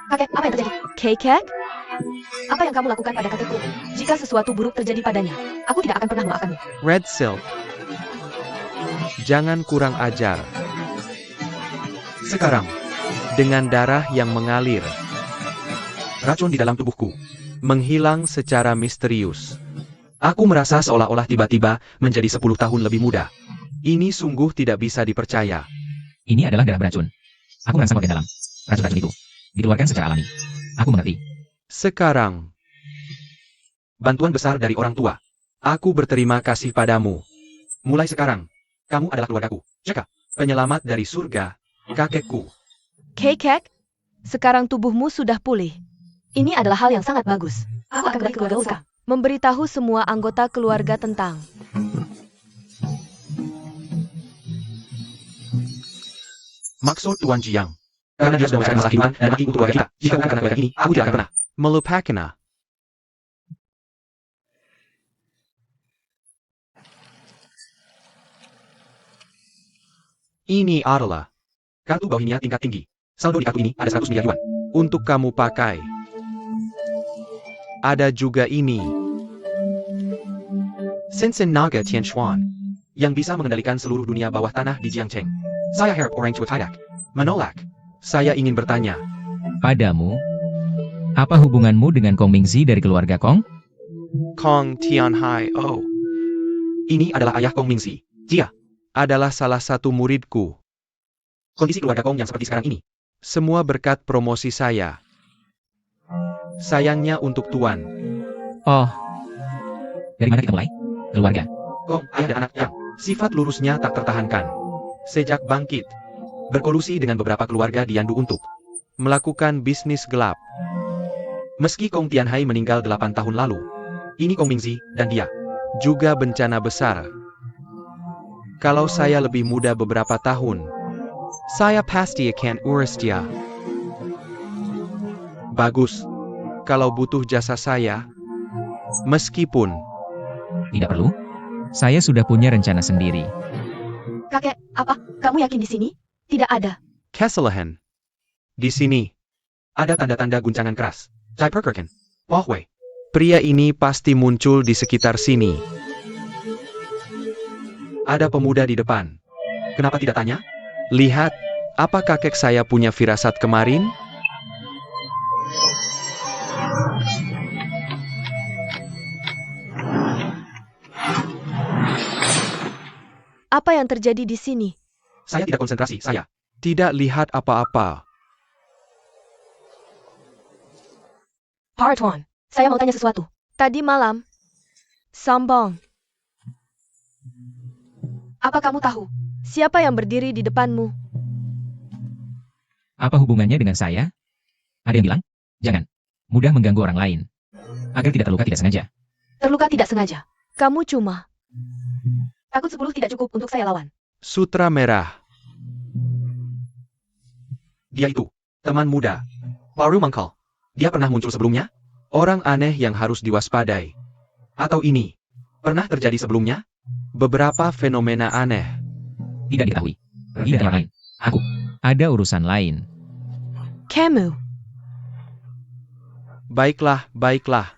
Kakek, apa yang terjadi? Kakek? Apa yang kamu lakukan pada kakekku? Jika sesuatu buruk terjadi padanya, aku tidak akan pernah memaafkanmu. Red Silk. Jangan kurang ajar. Sekarang, dengan darah yang mengalir, racun di dalam tubuhku menghilang secara misterius. Aku merasa seolah-olah tiba-tiba menjadi 10 tahun lebih muda. Ini sungguh tidak bisa dipercaya. Ini adalah darah beracun. Aku merasa bagian dalam. Racun-racun itu dikeluarkan secara alami. Aku mengerti. Sekarang, bantuan besar dari orang tua. Aku berterima kasih padamu. Mulai sekarang, kamu adalah keluargaku. Jaka, penyelamat dari surga, kakekku. Kakek? Sekarang tubuhmu sudah pulih. Ini adalah hal yang sangat bagus. Aku akan kembali ke keluarga Uska. Memberitahu semua anggota keluarga tentang. Maksud Tuan Jiang. Karena dia sudah mencari masalah iman dan mati untuk keluarga kita. Jika bukan karena keluarga ini, aku tidak akan pernah melupakannya. Ini adalah kartu Bohemia tingkat tinggi. Saldo di kartu ini ada 100 miliar yuan. Untuk kamu pakai. Ada juga ini. Sensen Naga Tianchuan. Yang bisa mengendalikan seluruh dunia bawah tanah di Jiangcheng. Saya harap orang tua tidak menolak. Saya ingin bertanya. Padamu, apa hubunganmu dengan Kong Mingzi dari keluarga Kong? Kong Tianhai. Oh. Ini adalah ayah Kong Mingzi. Dia adalah salah satu muridku. Kondisi keluarga Kong yang seperti sekarang ini. Semua berkat promosi saya. Sayangnya untuk Tuan. Oh. Dari mana kita mulai? Keluarga. Kong, ayah dan anak yang sifat lurusnya tak tertahankan. Sejak bangkit, berkolusi dengan beberapa keluarga di Yandu untuk melakukan bisnis gelap. Meski Kong Tianhai meninggal 8 tahun lalu, ini Kong Mingzi dan dia juga bencana besar. Kalau saya lebih muda beberapa tahun, saya pasti akan urus dia. Bagus. Kalau butuh jasa saya, meskipun Tidak perlu. Saya sudah punya rencana sendiri. Kakek, apa? Kamu yakin di sini? Tidak ada. kesalahan. Di sini, ada tanda-tanda guncangan keras. Jai Perkerken, Pohwei. Pria ini pasti muncul di sekitar sini. Ada pemuda di depan. Kenapa tidak tanya? Lihat, apa kakek saya punya firasat kemarin? Apa yang terjadi di sini? Saya tidak konsentrasi, saya tidak lihat apa-apa. Part 1. Saya mau tanya sesuatu. Tadi malam. Sambong. Apa kamu tahu? Siapa yang berdiri di depanmu? Apa hubungannya dengan saya? Ada yang bilang, jangan mudah mengganggu orang lain. Agar tidak terluka tidak sengaja. Terluka tidak sengaja. Kamu cuma. Takut 10 tidak cukup untuk saya lawan. Sutra Merah. Dia itu, teman muda. Waru Mangkal. Dia pernah muncul sebelumnya? Orang aneh yang harus diwaspadai. Atau ini, pernah terjadi sebelumnya? Beberapa fenomena aneh. Tidak diketahui. Pergi dari orang lain. Aku. Ada urusan lain. Kamu. Baiklah, baiklah.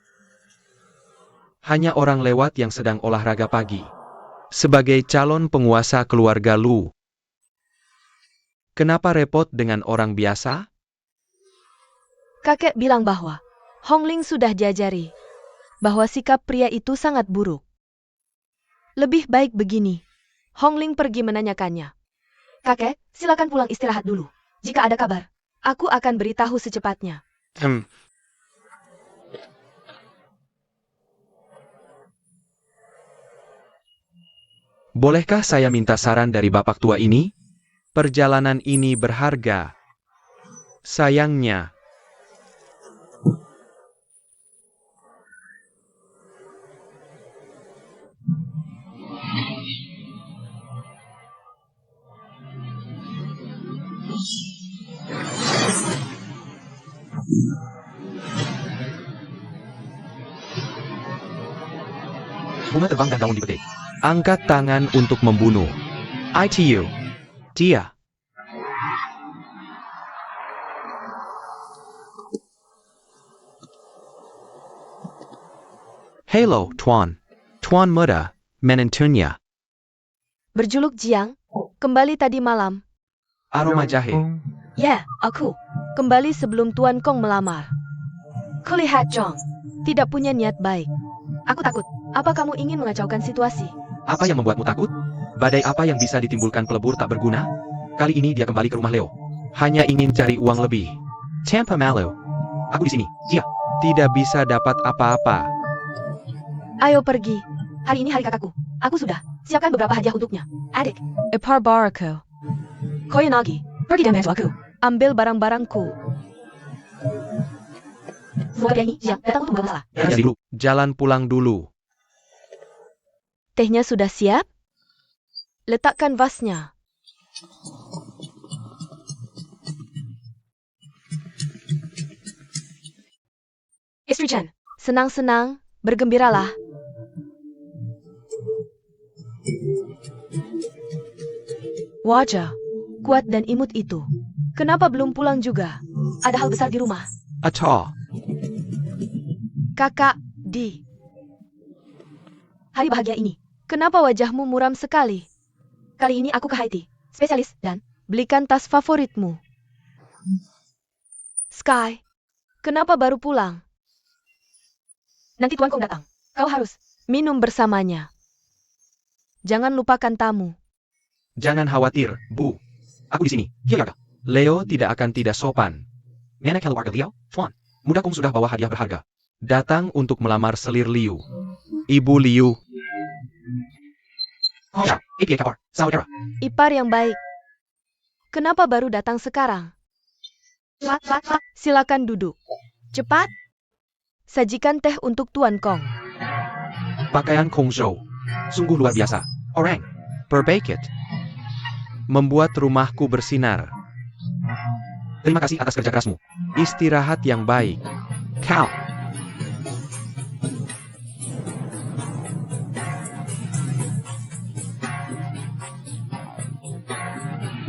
Hanya orang lewat yang sedang olahraga pagi. Sebagai calon penguasa keluarga Lu. Kenapa repot dengan orang biasa? Kakek bilang bahwa Hongling sudah diajari bahwa sikap pria itu sangat buruk. Lebih baik begini. Hongling pergi menanyakannya. Kakek, silakan pulang istirahat dulu. Jika ada kabar, Aku akan beritahu secepatnya. Bolehkah saya minta saran dari bapak tua ini? Perjalanan ini berharga. Sayangnya. Bunga terbang dan daun dipetik. Angkat tangan untuk membunuh. ITU. Dia. Hello, Tuan. Tuan muda, menentunya. Berjuluk Jiang, kembali tadi malam. Aroma jahe. Ya, aku. Kembali sebelum Tuan Kong melamar. Kulihat Jong. Tidak punya niat baik. Aku takut. Apa kamu ingin mengacaukan situasi? Apa yang membuatmu takut? Badai apa yang bisa ditimbulkan pelebur tak berguna? Kali ini dia kembali ke rumah Leo. Hanya ingin cari uang lebih. Tanpa malu. Aku di sini. Dia tidak bisa dapat apa-apa. Ayo pergi. Hari ini hari kakakku. Aku sudah siapkan beberapa hadiah untuknya. Adik, Ipar Barako. Koyanagi, pergi dan bantu aku. Ambil barang-barangku. Semoga pria ini siang datang untuk membawa masalah. Jadi dulu. Jalan pulang dulu. Tehnya sudah siap? Letakkan vasnya. Istri Chen, Senang-senang, bergembiralah. Wajah, kuat dan imut itu. Kenapa belum pulang juga? ada hal besar di rumah. Atau. Kakak, Di. Hari bahagia ini. Kenapa wajahmu muram sekali? Kali ini aku ke Haiti. Spesialis dan Belikan tas favoritmu. Sky, kenapa baru pulang? nanti Tuan Kong datang. Kau harus. Minum bersamanya. Jangan lupakan tamu. Jangan khawatir, Bu. Aku di sini. Hiyaga. Leo tidak akan tidak sopan. Nenek keluarga Leo, Tuan. Muda Kong sudah bawa hadiah berharga. Datang untuk melamar selir Liu. Ibu Liu. Oh ya, APA kabar. Saudara. Ipar yang baik. Kenapa baru datang sekarang? Silakan duduk. Cepat. Sajikan teh untuk Tuan Kong. Pakaian Kong Zhou. Sungguh luar biasa. Orang. Perbaikit. Membuat rumahku bersinar. Terima kasih atas kerja kerasmu. Istirahat yang baik. Kau.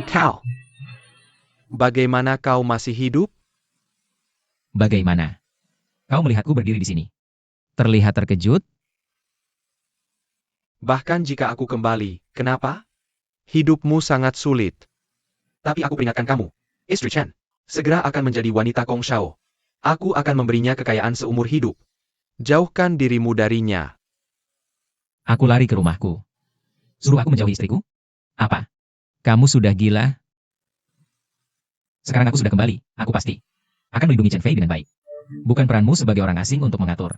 Kau. Bagaimana kau masih hidup? Bagaimana? Kau melihatku berdiri di sini. Terlihat terkejut? Bahkan jika aku kembali, kenapa? Hidupmu sangat sulit. Tapi aku peringatkan kamu, Istri Chen, segera akan menjadi wanita Kong Shao. Aku akan memberinya kekayaan seumur hidup. Jauhkan dirimu darinya. Aku lari ke rumahku. Suruh aku menjauhi istriku? Apa? Kamu sudah gila? Sekarang aku sudah kembali, aku pasti akan melindungi Chen Fei dengan baik. Bukan peranmu sebagai orang asing untuk mengatur.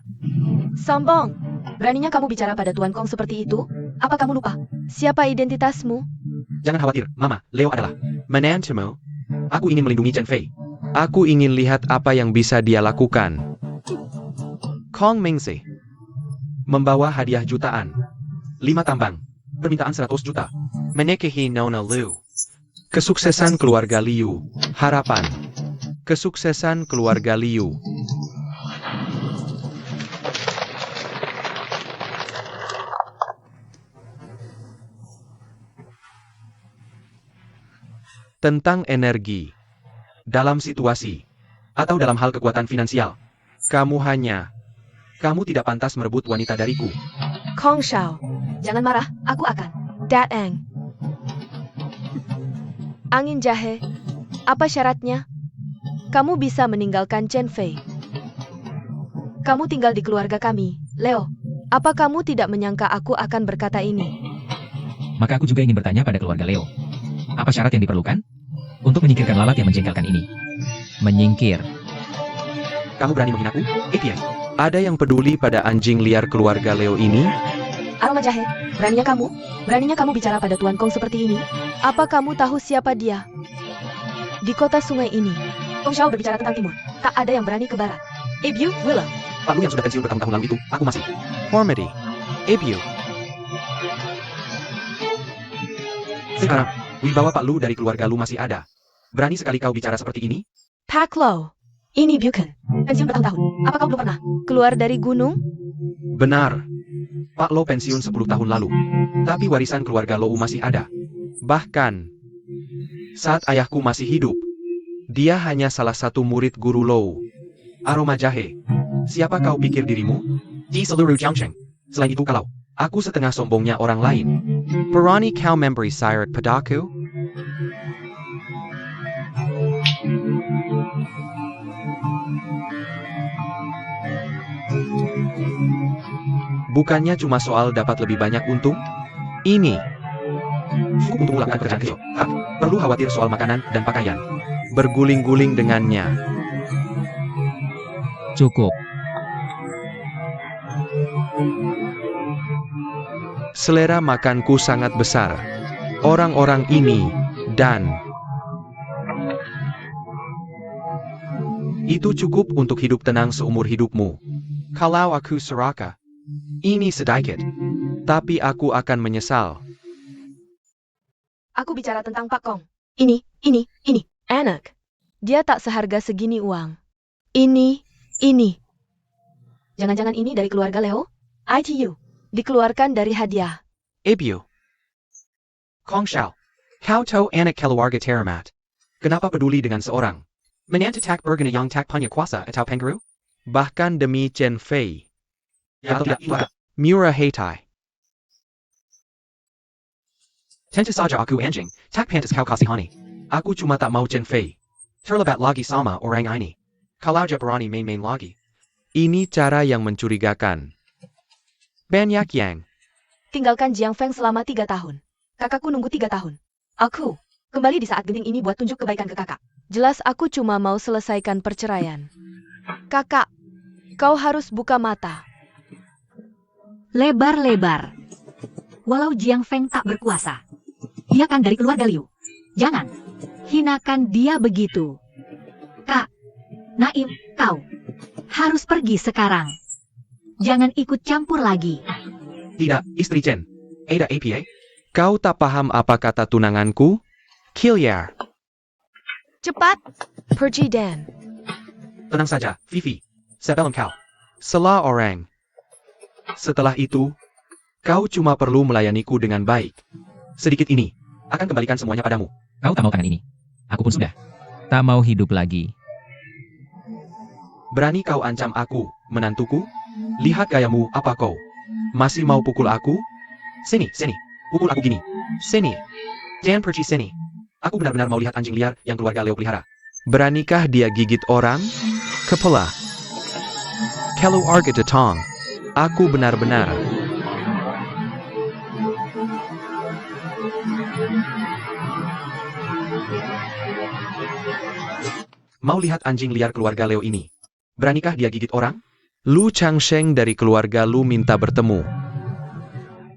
Sombong. Beraninya kamu bicara pada Tuan Kong seperti itu? Apa kamu lupa? Siapa identitasmu? Jangan khawatir, Mama, Leo adalah menantumu. Aku ingin melindungi Chen Fei. Aku ingin lihat apa yang bisa dia lakukan. Kong Mingzi membawa hadiah jutaan. 5 tambang. Permintaan 100 juta. Menikahi Nona Liu. Kesuksesan keluarga Liu. Harapan. Kesuksesan keluarga Liu. Tentang energi. Dalam situasi. Atau dalam hal kekuatan finansial. Kamu tidak pantas merebut wanita dariku. Kong Shao. Jangan marah, aku akan. Dat Eng. Angin jahe. Apa syaratnya? Kamu bisa meninggalkan Chen Fei. Kamu tinggal di keluarga kami, Leo. Apa kamu tidak menyangka aku akan berkata ini? Maka aku juga ingin bertanya pada keluarga Leo. Apa syarat yang diperlukan untuk menyingkirkan lalat yang menjengkelkan ini? Menyingkir. Kamu berani menghinaku? APA. Ada yang peduli pada anjing liar keluarga Leo ini? Aroma jahe, beraninya kamu bicara pada Tuan Kong seperti ini? Apa kamu tahu siapa dia? Di kota sungai ini. Kong Shao berbicara tentang timur. Tak ada yang berani ke barat. Ibu, Willow. Pak Lu yang sudah pensiun bertahun-tahun lalu itu, aku masih. Hormati. APU. Sekarang, wibawa Pak Lu dari keluarga Lu masih ada. Berani sekali kau bicara seperti ini? Pak Lo. Ini Buchan. Pensiun bertahun-tahun. Apa kau belum pernah? Keluar dari gunung? Benar. Pak Lo pensiun 10 tahun lalu. Tapi warisan keluarga Lou masih ada. Bahkan, saat ayahku masih hidup, dia hanya salah satu murid guru Lou. Aroma jahe. Siapa kau pikir dirimu? Di seluruh Jiangsheng. Selain itu kalau aku setengah sombongnya orang lain. Berani kau memberi syarat padaku? Bukannya cuma soal dapat lebih banyak untung? Ini cukup untuk melakukan pekerjaan kecil. Perlu khawatir soal makanan dan pakaian. Berguling-guling dengannya. Cukup. Selera makanku sangat besar. Orang-orang ini dan itu cukup untuk hidup tenang seumur hidupmu. Kalau aku serakah, ini sedikit, tapi aku akan menyesal. Aku bicara tentang Pak Kong. Ini. Anak. Dia tak seharga segini uang. Ini. Jangan-jangan ini dari keluarga Leo? ITU. Dikeluarkan dari hadiah. Ibu. Kong Xiao. Kau tahu anak keluarga teramat. Kenapa peduli dengan seorang? Menantu tak berguna yang tak punya kuasa atau pengaruh? Bahkan demi Chen Fei. Ya atau tidak itu agak murah hati. Tentu saja aku anjing, tak pantas kau kasihani. Aku cuma tak mau Chen Fei terlibat lagi sama orang ini. Kalau dia berani main-main lagi. Ini cara yang mencurigakan. Banyak yang Tinggalkan Jiang Feng selama 3 tahun. Kakakku nunggu 3 tahun. Aku kembali di saat genting ini buat tunjuk kebaikan ke kakak. Jelas aku cuma mau selesaikan perceraian. Kakak, kau harus buka mata. Lebar-lebar. Walau Jiang Feng tak berkuasa, dia kan dari keluarga Liu. Jangan hinakan dia begitu. Kak, Naim, kau harus pergi sekarang. Jangan ikut campur lagi. tidak, istri Chen. Ada APA? Kau tak paham apa kata tunanganku? Kilyar. Cepat, pergi Dan. Tenang saja, Vivi. Sebelum kau salah orang. Setelah itu, kau cuma perlu melayaniku dengan baik. Sedikit ini akan kembalikan semuanya padamu. Kau tak mau tangan ini. Aku pun sudah. Tak mau hidup lagi. Berani kau ancam aku, menantuku? Lihat gayamu, apa kau masih mau pukul aku? Sini. Pukul aku gini. Sini. Jangan pergi sini. Aku benar-benar mau lihat anjing liar yang keluarga Leo pelihara. Beranikah dia gigit orang? Kepala. Keluarga Detong. Aku benar-benar. Mau lihat anjing liar keluarga Leo ini? Beranikah dia gigit orang? Lu Changsheng dari keluarga Lu minta bertemu.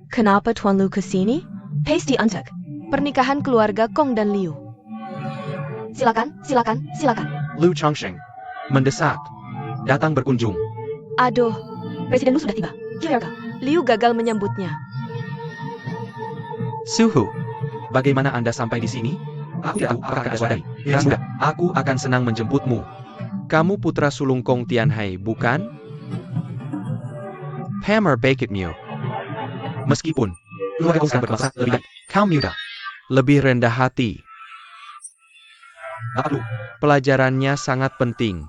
Kenapa Tuan Lu kesini? Hasty untuk. Pernikahan keluarga Kong dan Liu. Silakan. Lu Changsheng mendesak. Datang berkunjung. Aduh, Presiden Lu sudah tiba. Kilyar kau. Liu gagal menyambutnya. Suhu, bagaimana Anda sampai di sini? Aku tidak tahu apakah Anda sadari. Ya sudah, aku akan senang menjemputmu. Kamu putra sulung Kong Tianhai, bukan? Hammer Baked Mew. Meskipun keluarga Kong sedang berkuasa, lebih baik kau muda. Lebih rendah hati. Apa lu? Pelajarannya sangat penting.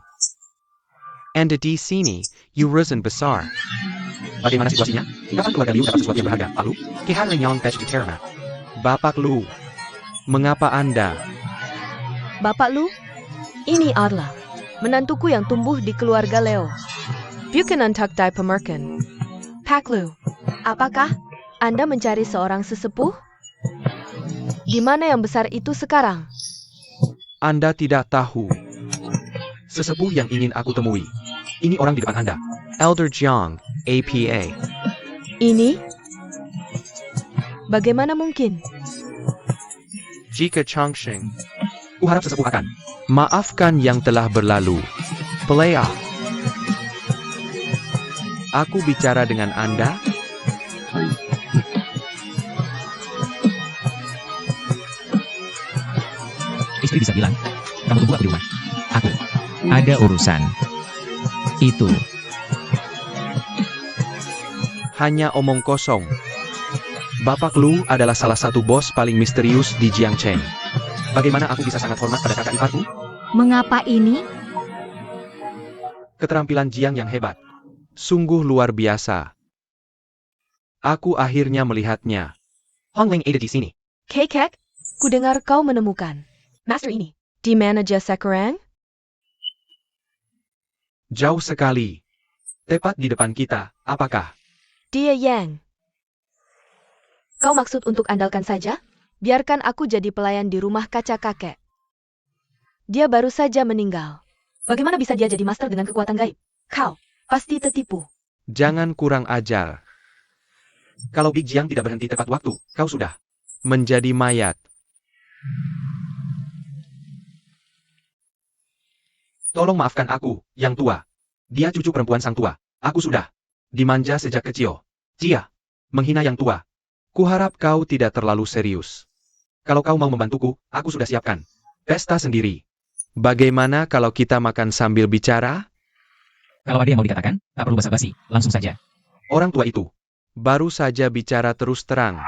Anda di sini, urusan besar. Bagaimana situasinya? Kapan keluarga Liu dapat sesuatu yang berharga? Lalu, kehadiran yang patch di Terma. Bapak Lu, mengapa Anda? Bapak Lu, ini adalah menantuku yang tumbuh di keluarga Leo. Bukan untuk dipamerkan. Pak Lu, apakah Anda mencari seorang sesepuh? Di mana yang besar itu sekarang? Anda tidak tahu. Sesepuh yang ingin aku temui. Ini orang di depan Anda. Elder Jiang, APA. Ini? Bagaimana mungkin? Jika Changsheng. Kuharap sesepuh akan maafkan yang telah berlalu. Pelea. Aku bicara dengan Anda? Istri bisa bilang, kamu tunggu aku di rumah. Aku ada urusan. Itu. Hanya omong kosong. Bapak Lu adalah salah satu bos paling misterius di Jiangcheng. Bagaimana aku bisa sangat hormat pada kakak iparku? Mengapa ini? Keterampilan Jiang yang hebat. Sungguh luar biasa. Aku akhirnya melihatnya. Hongling ada di sini. Kekek, kudengar kau menemukan Master ini. di mana jasa Kerang? Jauh sekali. Tepat di depan kita, apakah? Dia Yang. Kau maksud untuk andalkan saja? Biarkan aku jadi pelayan di rumah kaca kakek. Dia baru saja meninggal. Bagaimana bisa dia jadi master dengan kekuatan gaib? Kau pasti tertipu. Jangan kurang ajar. Kalau Big Jiang tidak berhenti tepat waktu, kau sudah menjadi mayat. Tolong maafkan aku, yang tua. Dia cucu perempuan sang tua. Aku sudah dimanja sejak kecil. Dia menghina yang tua. Kuharap kau tidak terlalu serius. Kalau kau mau membantuku, aku sudah siapkan pesta sendiri. Bagaimana kalau kita makan sambil bicara? Kalau ada yang mau dikatakan, tak perlu basa-basi, langsung saja. Orang tua itu baru saja bicara terus terang.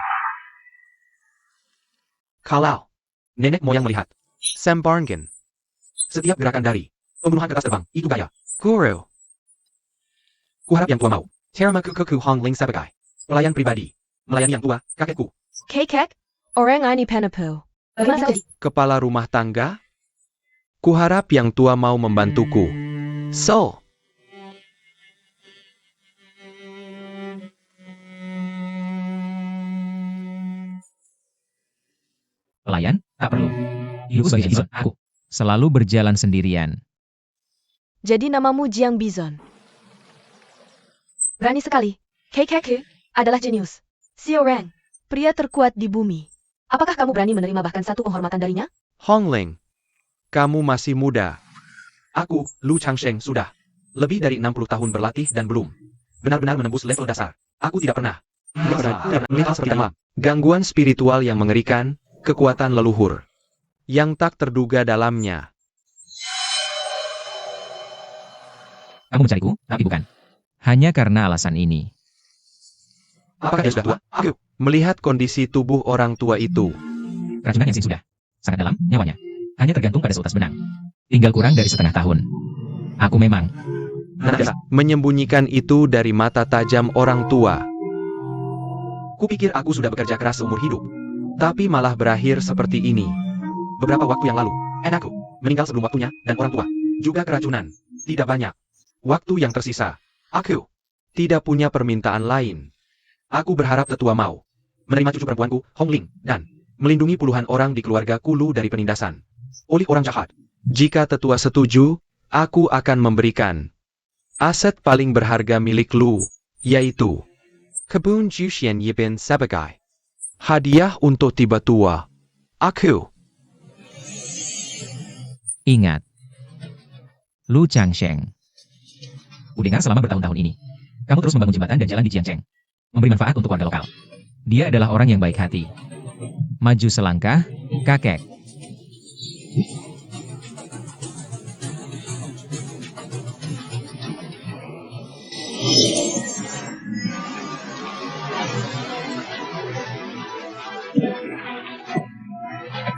Kalau nenek moyang melihat Sam Barngen, setiap gerakan dari pembunuhan kertas terbang, itu gaya Guru. Kuharap yang tua mau Teramakukuku Hongling sebagai pelayan pribadi, melayani yang tua, kakekku. Kekek, orang ini penepu. Bagaimana Jadi, Kepala rumah tangga? Kuharap yang tua mau membantuku. So, Pelayan, tak perlu. Hidupku sebagai Bison, aku selalu berjalan sendirian. Jadi namamu Jiang Bison. Berani sekali. Kekek adalah jenius. Xiao Rang, pria terkuat di bumi. Apakah kamu berani menerima bahkan satu penghormatan darinya? Hongling, kamu masih muda. Aku, Lu Changsheng, sudah lebih dari 60 tahun berlatih dan belum benar-benar menembus level dasar. Aku tidak pernah mental seperti malam. Gangguan spiritual yang mengerikan, kekuatan leluhur yang tak terduga dalamnya. Kamu mencariku, tapi bukan. Hanya karena alasan ini. Apakah dia sudah tua? Aku melihat kondisi tubuh orang tua itu. Keracunan yang sudah sangat dalam nyawanya. Hanya tergantung pada seutas benang. Tinggal kurang dari setengah tahun. Aku memang Menyembunyikan itu dari mata tajam orang tua. Kupikir aku sudah bekerja keras seumur hidup, tapi malah berakhir seperti ini. Beberapa waktu yang lalu, anakku meninggal sebelum waktunya, dan orang tua juga keracunan. Tidak banyak waktu yang tersisa. Aku tidak punya permintaan lain. Aku berharap tetua mau menerima cucu perempuanku, Hongling, dan melindungi puluhan orang di keluarga Kulu dari penindasan oleh orang jahat. Jika tetua setuju, aku akan memberikan aset paling berharga milik Lu, yaitu kebun Jushian Yibin sebagai hadiah untuk tiba tua. Aku ingat. Lu Changsheng. Kudengar selama bertahun-tahun ini. Kamu terus membangun jembatan dan jalan di Jiangcheng. Memberi manfaat untuk warga lokal. Dia adalah orang yang baik hati. Maju selangkah, kakek.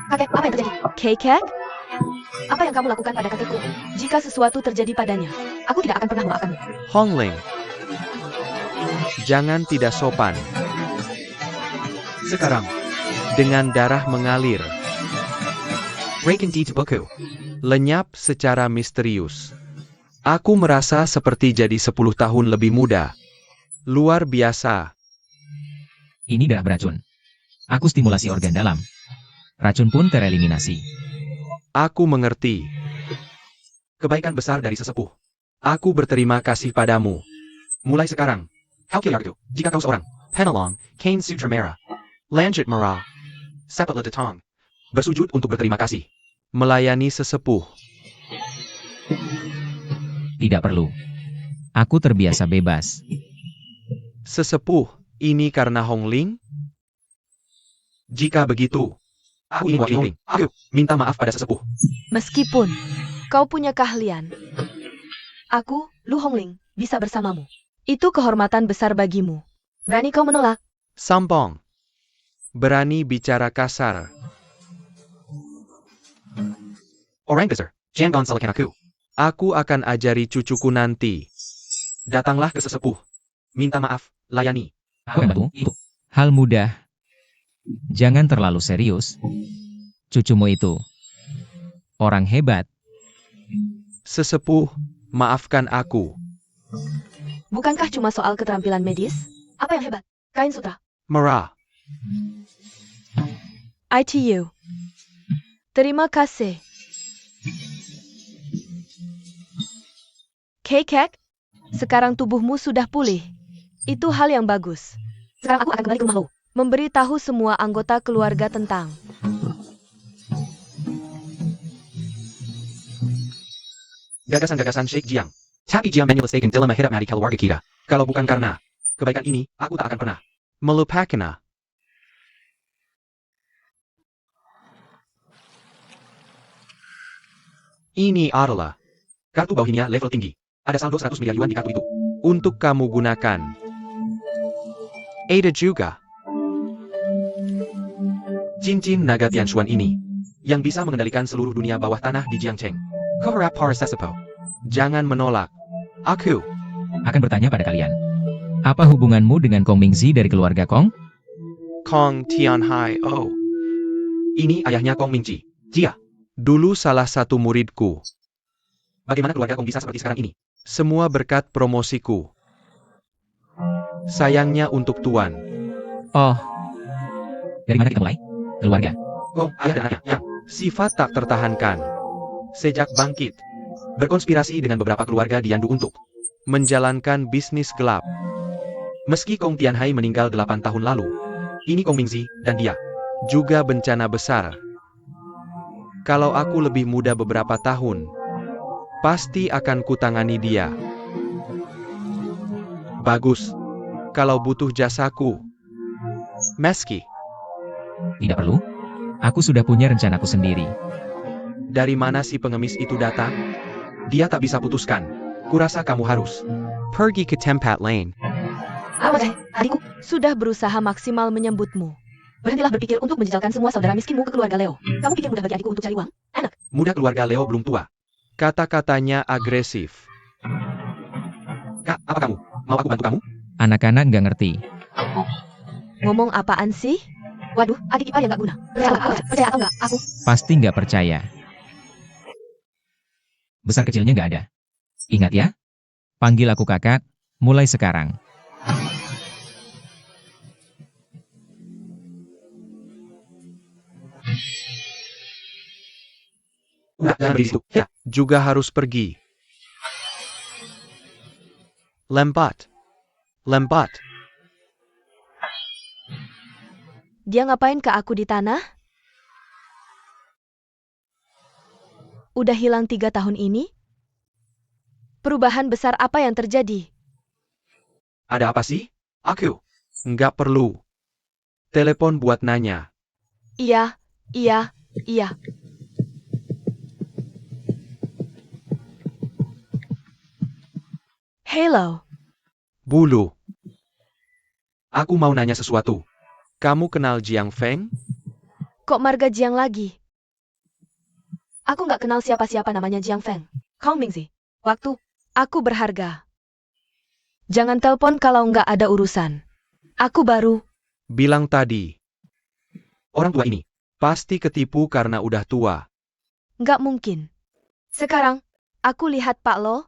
Kakek, apa yang terjadi? Kekek? Apa yang kamu lakukan pada kakekku? Jika sesuatu terjadi padanya, aku tidak akan pernah memaafkanmu. Hongling, jangan tidak sopan. Sekarang, dengan darah mengalir, Raken di Tubuku. lenyap secara misterius. Aku merasa seperti jadi 10 tahun lebih muda. Luar biasa. Ini darah beracun. Aku stimulasi organ dalam. Racun pun tereliminasi. Aku mengerti. Kebaikan besar dari sesepuh. Aku berterima kasih padamu. Mulai sekarang, Kalkilardu, jika kau seorang Penalong, Kane Sutra Merah. Lanjut Merah. Sepala Datang. bersujud untuk berterima kasih. Melayani sesepuh. Tidak perlu. Aku terbiasa bebas. Sesepuh, ini karena Hongling? Jika begitu, aku ingin mewakili Hongling. Aku minta maaf pada sesepuh. Meskipun kau punya keahlian, aku, Lu Hongling, bisa bersamamu. Itu kehormatan besar bagimu. Berani kau menolak? Sambong. Berani bicara kasar. Orang besar, jangan salahkan aku. Aku akan ajari cucuku nanti. Datanglah ke sesepuh. Minta maaf, layani. Aku akan bantu, itu. Hal mudah. Jangan terlalu serius. Cucumu itu orang hebat. Sesepuh, maafkan aku. Bukankah cuma soal keterampilan medis? Apa yang hebat? Kain sutra. Mara. ITU. Terima kasih. Kekek, sekarang tubuhmu sudah pulih. Itu hal yang bagus. Sekarang aku akan kembali ke rumah Lo. Memberi tahu semua anggota keluarga tentang Gagasan-gagasan Sheikh Jiang. Tapi Jiang menyelesaikan dilema hidup mati keluarga kita. Kalau bukan karena kebaikan ini, aku tak akan pernah Melupakan. Ini adalah kartu Bohemia level tinggi. Ada saldo 100 miliar yuan di kartu itu. untuk kamu gunakan. Ada juga Cincin naga Tianshuan ini yang bisa mengendalikan seluruh dunia bawah tanah di Jiangcheng. Koharap para sesepo. jangan menolak. Aku Akan bertanya pada kalian. Apa hubunganmu dengan Kong Mingzi dari keluarga Kong? Kong Tianhai. Oh, ini ayahnya Kong Mingji. Jia, dulu salah satu muridku. bagaimana keluarga Kong bisa seperti sekarang ini? Semua berkat promosiku. Sayangnya untuk Tuan. Oh. Dari mana kita mulai? Keluarga. Oh, ayah dan anaknya yang Sifat tak tertahankan. Sejak bangkit, berkonspirasi dengan beberapa keluarga di Yandu untuk menjalankan bisnis gelap. meski Kong Tianhai meninggal 8 tahun lalu. Ini Kong Mingzi dan dia. Juga bencana besar. Kalau aku lebih muda beberapa tahun, pasti akan kutangani dia. Bagus. Kalau butuh jasaku. Meski, Tidak perlu. Aku sudah punya rencanaku sendiri. dari mana si pengemis itu datang? Dia tak bisa putuskan. Kurasa kamu harus Pergi ke tempat lain. Awajai, adikku, sudah berusaha maksimal menyambutmu. berhentilah berpikir untuk menjejalkan semua saudara miskinmu ke keluarga Leo. Kamu pikir mudah bagi adikku untuk cari uang? Enak. muda keluarga Leo belum tua. Kata-katanya agresif. Kak, apa kamu? Mau aku bantu kamu? Anak-anak nggak ngerti. Ngomong apaan sih? Waduh, adik ipar yang gak guna. Percaya atau enggak, aku. Pasti nggak percaya. Besar kecilnya nggak ada. Ingat ya? Panggil aku kakak, mulai sekarang. Udah, jangan berdiri situ. Ya, Juga harus pergi. Lempat. Lempat. Dia ngapain ke aku di tanah? Udah hilang 3 tahun ini? Perubahan besar apa yang terjadi? ada apa sih? Aku. Nggak perlu. Telepon buat nanya. Iya, iya, iya. Hello. Bulu. Aku mau nanya sesuatu. Kamu kenal Jiang Feng? Kok marga Jiang lagi? Aku nggak kenal siapa-siapa namanya Jiang Feng. Kong Mingzi. Waktu. Aku berharga. Jangan telepon kalau nggak ada urusan. Aku baru. Bilang tadi. Orang tua ini. Pasti ketipu karena udah tua. Nggak mungkin. Sekarang, aku lihat Pak Lo.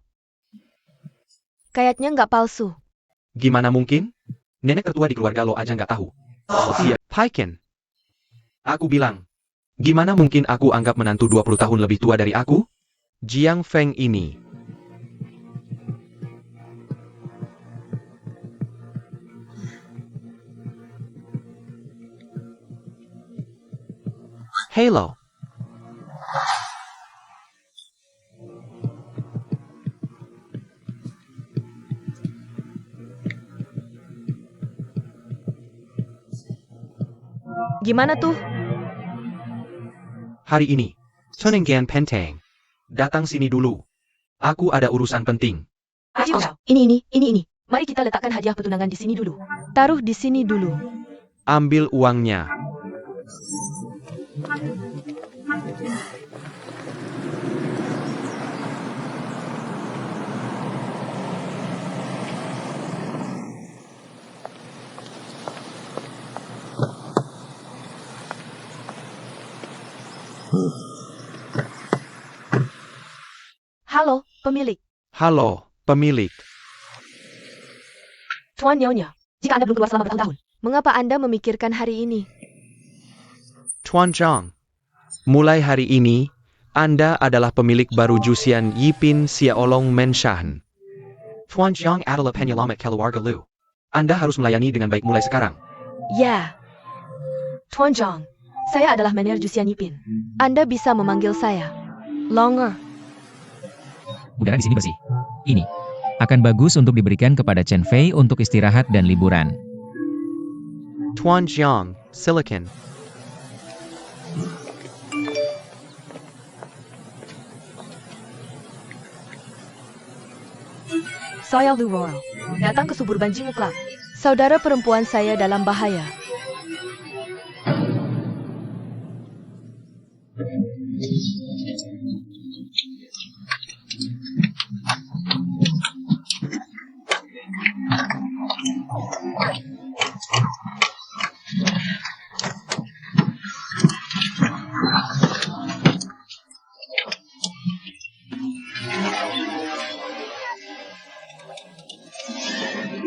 Kayaknya nggak palsu. Gimana mungkin? Nenek tertua di keluarga lo aja nggak tahu. Iya, Paiken. aku bilang. Gimana mungkin aku anggap menantu 20 tahun lebih tua dari aku? Jiang Feng ini. Halo. Gimana tuh? Hari ini. Tuninggan Pentang. Datang sini dulu. Aku ada urusan penting. Ayo, ini. Mari kita letakkan hadiah petunangan di sini dulu. Taruh di sini dulu. Ambil uangnya. Halo, pemilik. Halo, pemilik. Tuan Nyonya, jika Anda belum keluar selama bertahun-tahun, mengapa Anda memikirkan hari ini? Tuan Zhang. Mulai hari ini, Anda adalah pemilik baru Jusian Yipin Siaolong Menshahan. Tuan Jiang adalah penyelamat keluarga Lu. Anda harus melayani dengan baik mulai sekarang. Ya. Tuan Zhang, saya adalah manajer Jusian Yipin. Anda bisa memanggil saya Longer. Udara di sini bersih. Ini akan bagus untuk diberikan kepada Chen Fei untuk istirahat dan liburan. Tuan Jiang, silakan. Saya Lu Roro. Datang ke suburban Jingu Club. Saudara perempuan saya dalam bahaya.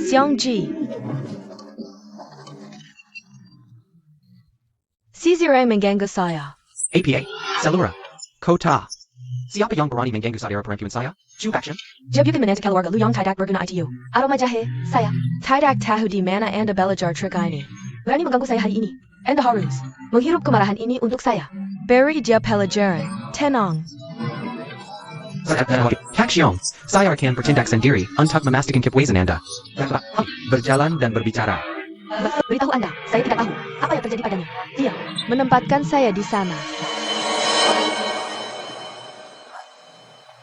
Xiang Ji. Sizirai mengganggu saya. APA, Selura, Kota. Siapa yang berani mengganggu saudara perempuan saya? Cuba action. Jabukan manajer keluarga Lu yang tidak berguna ITU. Aroma jahe, saya. Tidak tahu di mana Anda belajar trik ini. Berani mengganggu saya hari ini. Anda harus menghirup kemarahan ini untuk saya. Beri dia pelajaran. Tenang. Kak Xiong, saya akan bertindak sendiri untuk memastikan kepuasan Anda. Berjalan dan berbicara. Beritahu Anda, saya tidak tahu apa yang terjadi padanya. Dia menempatkan saya di sana.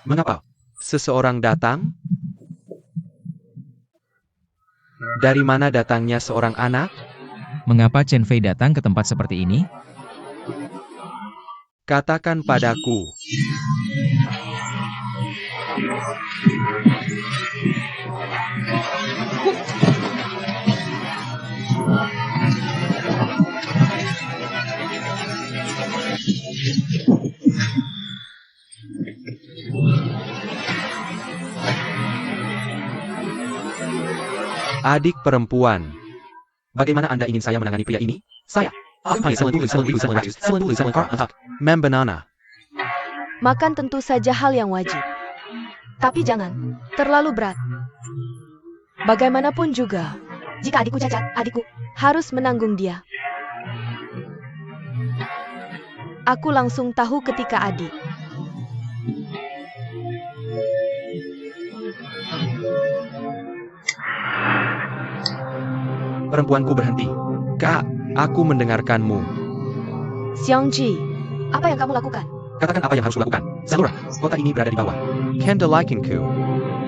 Mengapa? Seseorang datang? Dari mana datangnya seorang anak? Mengapa Chen Fei datang ke tempat seperti ini? Katakan padaku. Adik perempuan. Bagaimana Anda ingin saya menangani pria ini? Saya. Aku panggil Selen dulu untuk Membanana. Makan tentu saja hal yang wajib. Tapi jangan terlalu berat. Bagaimanapun juga, jika adikku cacat, adikku harus menanggung dia. Aku langsung tahu ketika adik. Perempuanku berhenti. Kak, aku mendengarkanmu. Xiang Ji, apa yang kamu lakukan? Katakan apa yang harus kulakukan. Selura, kota ini berada di bawah. Kendalaikanku.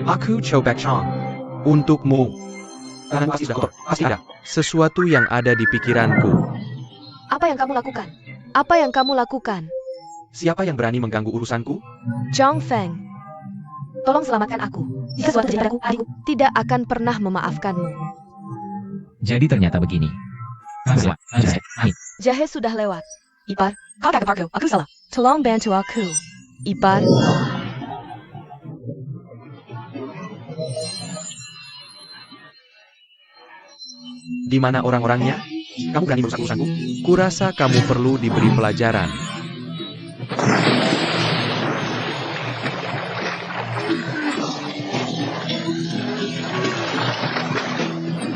Aku Chobek Chong. Untukmu. Tangan pasti sudah kotor. Pasti ada. Sesuatu yang ada di pikiranku. Apa yang kamu lakukan? Apa yang kamu lakukan? Siapa yang berani mengganggu urusanku? Zhang Feng. Tolong selamatkan aku. Jika sesuatu terjadi padaku, adikku tidak akan pernah memaafkanmu. Jadi ternyata begini. Jahe sudah lewat. Ipar, kau tak keparku, aku salah. Tolong bantu aku. Ipar. Di mana orang-orangnya? Kamu berani merusak urusanku? Kurasa kamu perlu diberi pelajaran.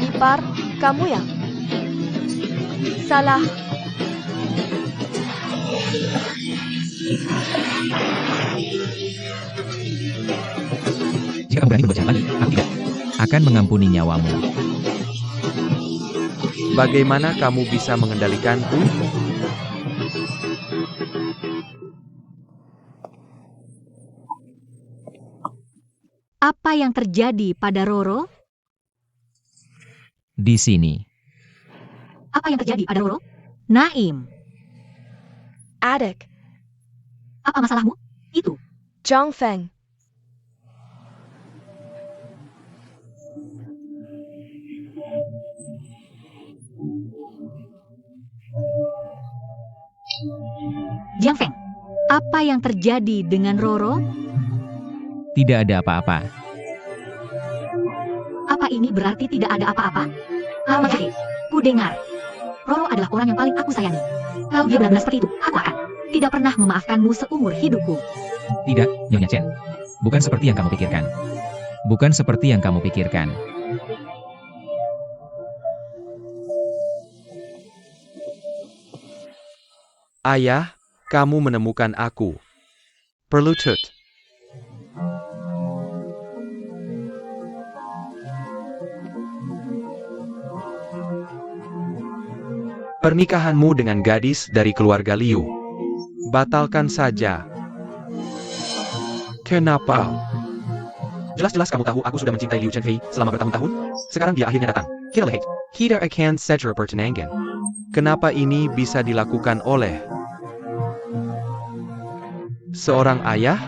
Ipar, kamu yang salah. Jika kamu berani berbuat jahat lagi, aku tidak akan mengampuni nyawamu. Bagaimana kamu bisa mengendalikanku? Apa yang terjadi pada Roro? Di sini, Apa yang terjadi pada Roro? Naim, Adik, apa masalahmu? Itu. Jiang Feng. Jiang Feng, apa yang terjadi dengan Roro? Tidak ada apa-apa. Apa ini berarti tidak ada apa-apa? Aroma jahe, ku dengar. Roro adalah orang yang paling aku sayangi. Kalau dia benar-benar seperti itu, aku akan tidak pernah memaafkanmu seumur hidupku. Tidak, Nyonya Chen. Bukan seperti yang kamu pikirkan. Bukan seperti yang kamu pikirkan. Ayah, kamu menemukan aku. Perlutut. Pernikahanmu dengan gadis dari keluarga Liu. Batalkan saja. Kenapa? Jelas-jelas kamu tahu aku sudah mencintai Liu Chenfei selama bertahun-tahun. Sekarang dia akhirnya datang. Kita lihat. Kita akan segera pertunangan. Kenapa ini bisa dilakukan oleh seorang ayah?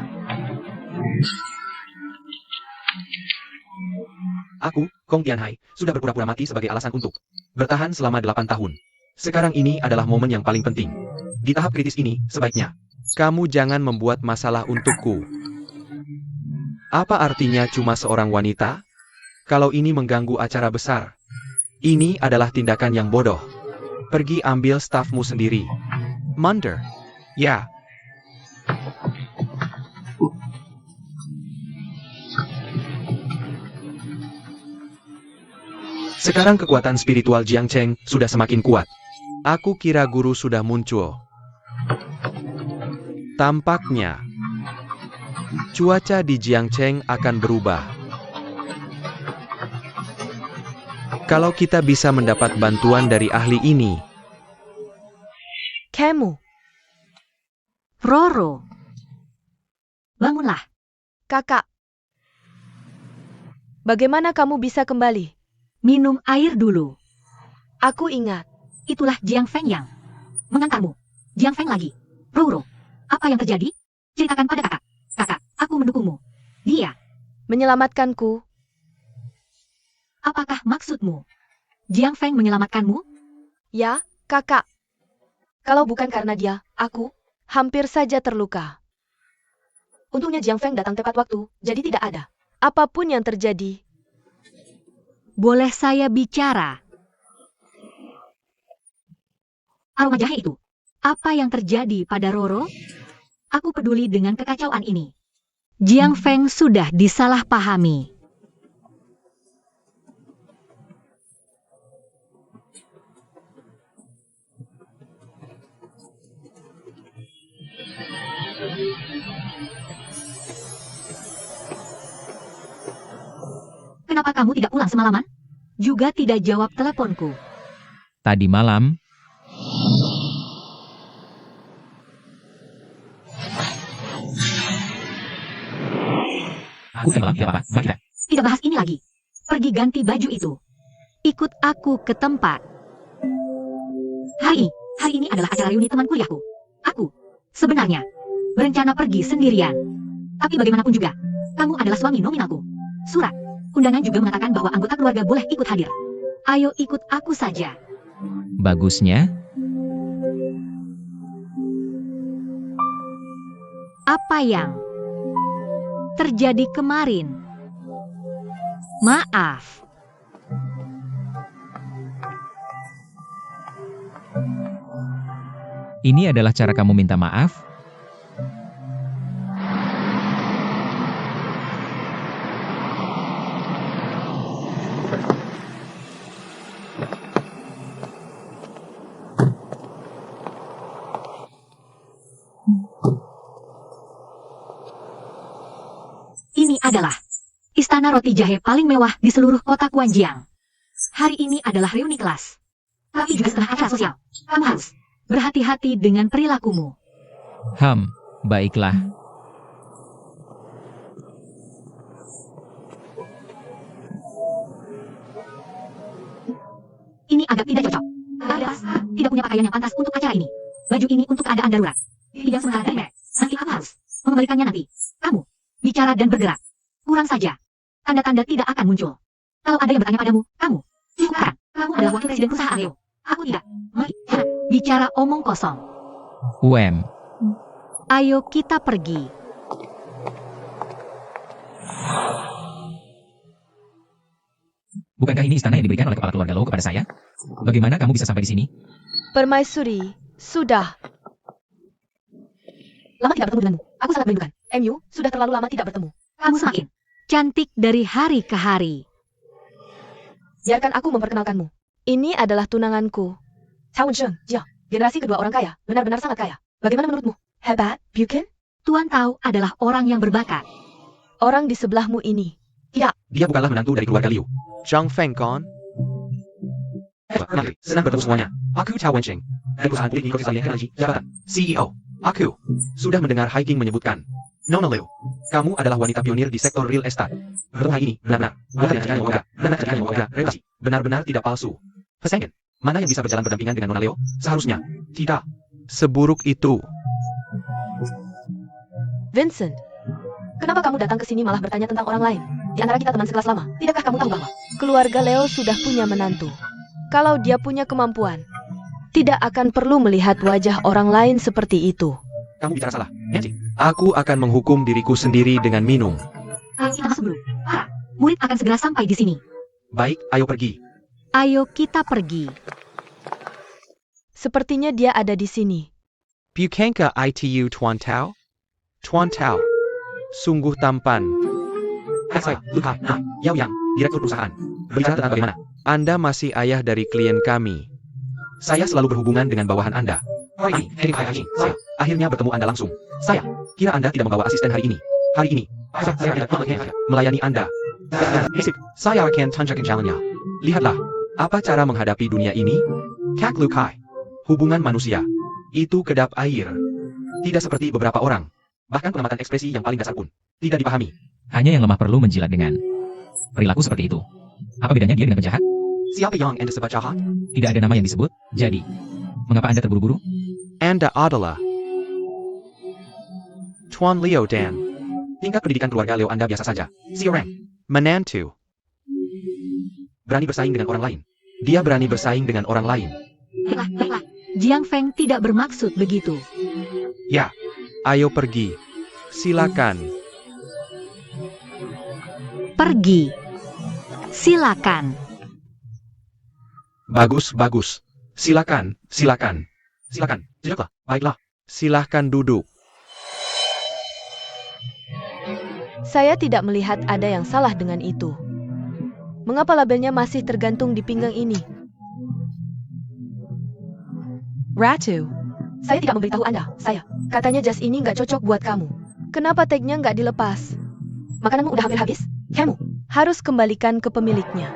Aku, Kong Tianhai, sudah berpura-pura mati sebagai alasan untuk bertahan selama 8 tahun. Sekarang ini adalah momen yang paling penting. Di tahap kritis ini, sebaiknya kamu jangan membuat masalah untukku. Apa artinya cuma seorang wanita? Kalau ini mengganggu acara besar. Ini adalah tindakan yang bodoh. Pergi ambil stafmu sendiri. Munder. Ya. Sekarang kekuatan spiritual Jiang Cheng sudah semakin kuat. Aku kira guru sudah muncul. Tampaknya cuaca di Jiangcheng akan berubah. Kalau kita bisa mendapat bantuan dari ahli ini. Kamu, Roro, bangunlah. kakak. Bagaimana kamu bisa kembali? Minum air dulu. Aku ingat. Itulah Jiang Feng yang mengantarmu. Jiang Feng lagi. Roro, apa yang terjadi? Ceritakan pada kakak. Kakak, aku mendukungmu. Dia, Menyelamatkanku. apakah maksudmu? Jiang Feng menyelamatkanmu? Ya, kakak. Kalau bukan karena dia, aku hampir saja terluka. Untungnya Jiang Feng datang tepat waktu, jadi tidak ada apapun yang terjadi. Boleh saya bicara? Aroma jahe itu. Apa yang terjadi pada Roro? Aku peduli dengan kekacauan ini. Jiang Feng sudah disalahpahami. Kenapa kamu tidak pulang semalaman? Juga tidak jawab teleponku. Tadi malam, aku semalam tidak apa-apa. Mari kita. Tidak bahas ini lagi. Pergi ganti baju itu. Ikut aku ke tempat. Hari ini adalah acara reuni teman kuliahku. Aku, sebenarnya, berencana pergi sendirian. Tapi bagaimanapun juga, kamu adalah suami nominalku. Surat undangan juga mengatakan bahwa anggota keluarga boleh ikut hadir. Ayo ikut aku saja. Bagusnya, Apa yang terjadi kemarin? Maaf. ini adalah cara kamu minta maaf? Ini adalah istana roti jahe paling mewah di seluruh kota Guangjiang. Hari ini adalah reuni kelas. Tapi juga setengah acara sosial. Kamu harus berhati-hati dengan perilakumu. Baiklah. Ini agak tidak cocok. Ada tidak punya pakaian yang pantas untuk acara ini. Baju ini untuk keadaan darurat. Tidak sementara dari Mac. Nanti aku harus mengembalikannya nanti. Kamu bicara dan bergerak. Kurang saja. Tanda-tanda tidak akan muncul. Kalau ada yang bertanya padamu, kamu cukupkan. Kamu adalah wakil presiden perusahaan Leo. Aku tidak. Bicara omong kosong. Ayo kita pergi. Bukankah ini istana yang diberikan oleh kepala keluarga Lo kepada saya? Bagaimana kamu bisa sampai di sini? Permaisuri, sudah. Lama tidak bertemu denganmu. Aku sangat merindukan. MU, sudah terlalu lama tidak bertemu. Kamu semakin cantik dari hari ke hari. Biarkan aku memperkenalkanmu. Ini adalah tunanganku. Cao Wensheng, Jia, generasi kedua orang kaya, benar-benar sangat kaya. Bagaimana menurutmu? Hebat, Buchan? Tuan Tao adalah orang yang berbakat. Orang di sebelahmu ini. Dia bukanlah menantu dari keluarga Liu. Zhang Feng Kon? Kenal, senang bertemu semuanya. Aku Cao Wensheng. Dari perusahaan politik Mikrokristalian Energi, jabatan CEO. Aku sudah mendengar Hiking menyebutkan Nona Liu, kamu adalah wanita pionir di sektor real estate. Bertemu hari ini, benar-benar. Bukan yang wajar, benar-benar yang wajar, relasi. Benar-benar tidak palsu. Pesengen, mana yang bisa berjalan berdampingan dengan Nona Leo? Seharusnya tidak. Seburuk itu. Vincent, kenapa kamu datang ke sini malah bertanya tentang orang lain? Di antara kita teman sekelas lama, tidakkah kamu tahu bahwa keluarga Leo sudah punya menantu? Kalau dia punya kemampuan, tidak akan perlu melihat wajah orang lain seperti itu. Kamu bicara salah, Nancy. Aku akan menghukum diriku sendiri dengan minum. Ayo kita masuk dulu. Harap, murid akan segera sampai di sini. Baik, ayo pergi. Ayo kita pergi. Sepertinya dia ada di sini. Bukankah ITU Tuan Tao? Tuan Tao. Sungguh tampan. Hai saya, Lukai, Yao Yang, direktur perusahaan. Berbicara tentang bagaimana? Anda masih ayah dari klien kami. Saya selalu berhubungan dengan bawahan Anda. Hari ini, saya akhirnya bertemu Anda langsung. Saya kira Anda tidak membawa asisten hari ini. Hari ini, saya melayani Anda. Saya akan tunjukkan jalannya. Lihatlah, apa cara menghadapi dunia ini? Kak Lukai. Hubungan manusia. Itu kedap air. Tidak seperti beberapa orang. Bahkan pengamatan ekspresi yang paling dasar pun tidak dipahami. Hanya yang lemah perlu menjilat dengan perilaku seperti itu. Apa bedanya dia dengan penjahat? Siapa yang Anda sebut jahat? Tidak ada nama yang disebut. Jadi, mengapa Anda terburu-buru? Anda adalah Tuan Leo Dan. Tingkat pendidikan keluarga Leo Anda biasa saja. Siorang. Menantu. Berani bersaing dengan orang lain. Dia berani bersaing dengan orang lain. Baiklah. Jiang Feng tidak bermaksud begitu. Ya, Ayo pergi. Silakan. Pergi. Silakan. bagus, bagus. Silakan, silakan. Silakan, duduklah. Baiklah. Silahkan duduk. Saya tidak melihat ada yang salah dengan itu. Mengapa labelnya masih tergantung di pinggang ini? Ratu, saya tidak memberitahu Anda. Katanya jas ini nggak cocok buat kamu. Kenapa tagnya nggak dilepas? Makananmu udah hampir habis? Kamu harus kembalikan ke pemiliknya.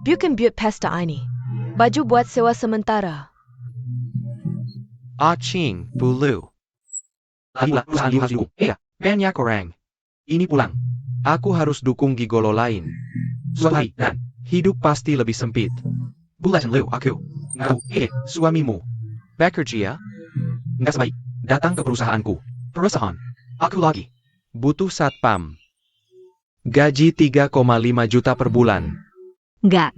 Bukan buat pesta ini. Baju buat sewa sementara. Ching, Bulu. Lagi perusahaan Liu harus dukung. Banyak orang. Ini pulang. Aku harus dukung gigolo lain. Suatu hari, dan Hidup pasti lebih sempit. Bulletin Liu, aku. Suamimu. Bekerja? Nggak sebaik. Datang ke perusahaanku. Perusahaan. Aku lagi. Butuh satpam. Gaji 3,5 juta per bulan. Enggak.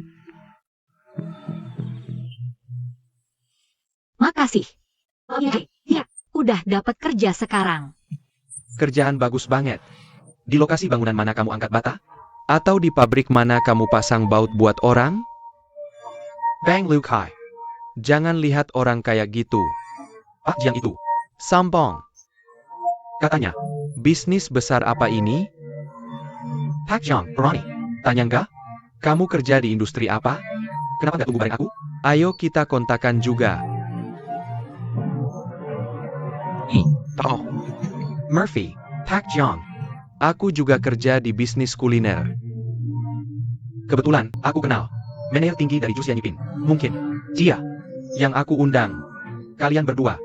Makasih. Ya, udah dapat kerja sekarang. Kerjaan bagus banget. Di lokasi bangunan mana kamu angkat bata? Atau di pabrik mana kamu pasang baut buat orang? Bang Liu Kai. Jangan lihat orang kayak gitu. Pak Jiang itu. Sambong. Katanya. Bisnis besar apa ini? Pak Jiang, Ronnie. Tanya enggak? Kamu kerja di industri apa? Kenapa nggak tunggu bareng aku? Ayo kita kontakan juga. Oh. Murphy. Pak Jiang. Aku juga kerja di bisnis kuliner. Kebetulan, aku kenal. Manajer tinggi dari Jus Yanipin. Mungkin. Dia. Yang aku undang. Kalian berdua.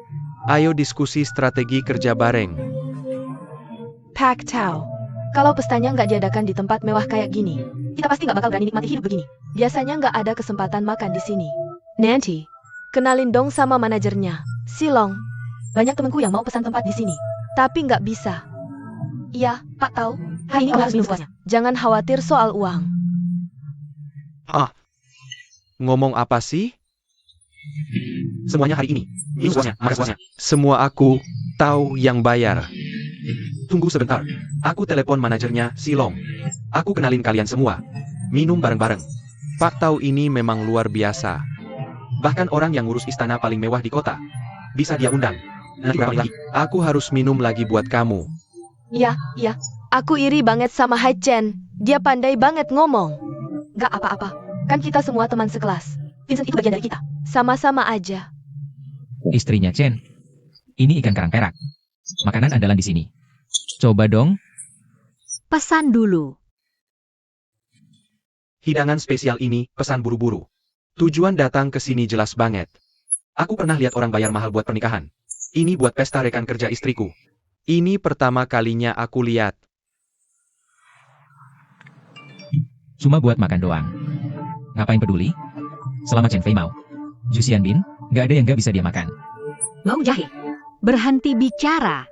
Ayo diskusi strategi kerja bareng. Pak Tao, kalau pestanya nggak diadakan di tempat mewah kayak gini, kita pasti nggak bakal berani nikmati hidup begini. Biasanya nggak ada kesempatan makan di sini. Nanti, Kenalin dong sama manajernya, Silong. Banyak temanku yang mau pesan tempat di sini. Tapi nggak bisa. Iya, Pak tahu. Hari ini harus minum sepuasnya. Jangan khawatir soal uang. Ngomong apa sih? Semuanya hari ini. Minum sepuasnya, makan sepuasnya. Semua aku tahu yang bayar. Tunggu sebentar. Aku telepon manajernya, Silong. Aku kenalin kalian semua. Minum bareng-bareng. Pak tahu ini memang luar biasa. Bahkan orang yang ngurus istana paling mewah di kota. Bisa dia undang. Nanti berapa lagi? Aku harus minum lagi buat kamu. Iya. Aku iri banget sama Hai Chen. Dia pandai banget ngomong. Gak apa-apa. Kan kita semua teman sekelas. Vincent itu bagian dari kita. Sama-sama aja. Istrinya Chen. Ini ikan karang perak. Makanan andalan di sini. Coba dong. Pesan dulu. Hidangan spesial ini, pesan buru-buru. Tujuan datang ke sini jelas banget. Aku pernah lihat orang bayar mahal buat pernikahan. Ini buat pesta rekan kerja istriku. Ini pertama kalinya aku lihat. Cuma buat makan doang. Ngapain peduli? Selama Chen Fei mau. Zhu Xianbin, nggak ada yang nggak bisa dia makan. Mau jahe? Berhenti bicara.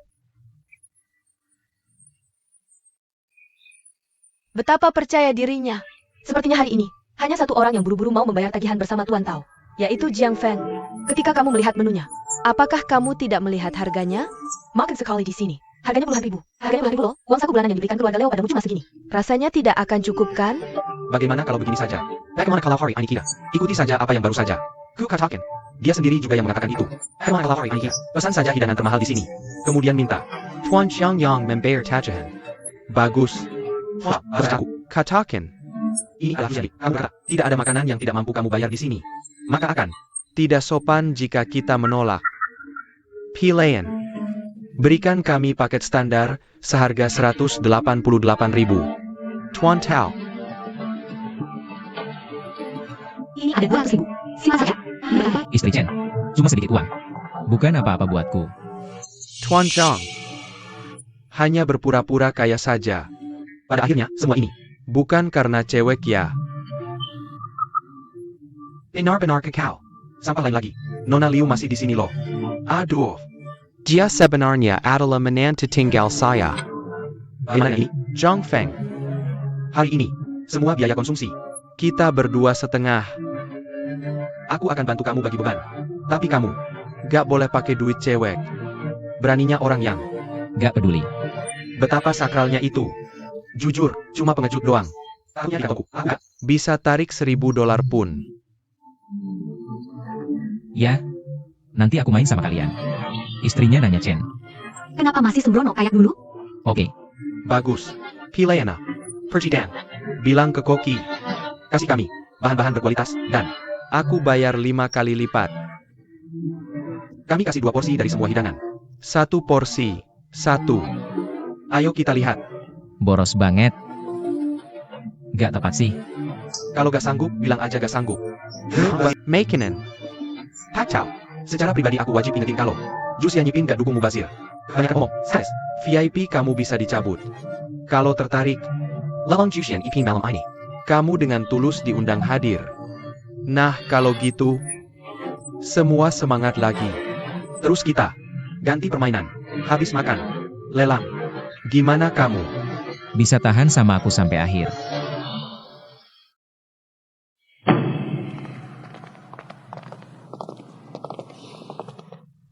Betapa percaya dirinya. Sepertinya hari ini, hanya satu orang yang buru-buru mau membayar tagihan bersama Tuan Tao. Yaitu Jiang Feng. Ketika kamu melihat menunya, Apakah kamu tidak melihat harganya? makin sekali di sini. Harganya puluhan ribu. Harganya puluhan ribu loh. Uang saku bulanan yang diberikan keluarga Leo padamu cuma segini. Rasanya tidak akan cukup kan? Bagaimana kalau begini saja? Bagaimana kalau hari ini kita? Ikuti saja apa yang baru saja. Ku katakan. Dia sendiri juga yang mengatakan itu. Bagaimana kalau hari ini kita? Pesan saja hidangan termahal di sini. Kemudian minta. Tuan Xiangyang membayar tagihan. Bagus. Wah, harus aku. Katakan. Ini adalah jadi. Kamu berkata, tidak ada makanan yang tidak mampu kamu bayar di sini. Maka akan. Tidak sopan jika kita menolak. Pilihan. Berikan kami paket standar seharga 188.000. Tuan Tao. Ini ada 200 ribu. Silakan saja. Istri Chen. Cuma sedikit uang. Bukan apa-apa buatku. Tuan Zhang. Hanya berpura-pura kaya saja. Pada akhirnya, semua ini. Bukan karena cewek ya. Benar-benar kekal. Sampai lain lagi. Nona Liu masih di sini loh. Aduh. Dia sebenarnya adalah menantu tinggal saya. Bagaimana ini? Zhang Feng. Hari ini. Semua biaya konsumsi. Kita berdua setengah. Aku akan bantu kamu bagi beban. Tapi kamu. Gak boleh pakai duit cewek. Beraninya orang yang. Gak peduli. Betapa sakralnya itu. Jujur, cuma pengecut doang. Takutnya tidak aku. Aku gak. Bisa tarik $1.000 pun. Ya. Nanti aku main sama kalian. Istrinya nanya Chen. Kenapa masih sembrono kayak dulu? Oke. Bagus. Pilayana. Pergi Dan. Bilang ke Koki. Kasih kami. Bahan-bahan berkualitas. Dan. Aku bayar 5 kali lipat. Kami kasih 2 porsi dari semua hidangan. 1 porsi. 1. Ayo kita lihat. Boros banget. Gak tepat sih. Kalau gak sanggup, bilang aja gak sanggup. Makanan. Kacau. Secara pribadi aku wajib ingetin kalau. Jus yang nyipin gak dukung mubazir. Banyak ngomong. Stres. VIP kamu bisa dicabut. Kalau tertarik, Lalong jus yang ipin malam ini. kamu dengan tulus diundang hadir. Nah, kalau gitu, semua semangat lagi. Terus kita. Ganti permainan. Habis makan. Lelang. Gimana kamu? Bisa tahan sama aku sampai akhir.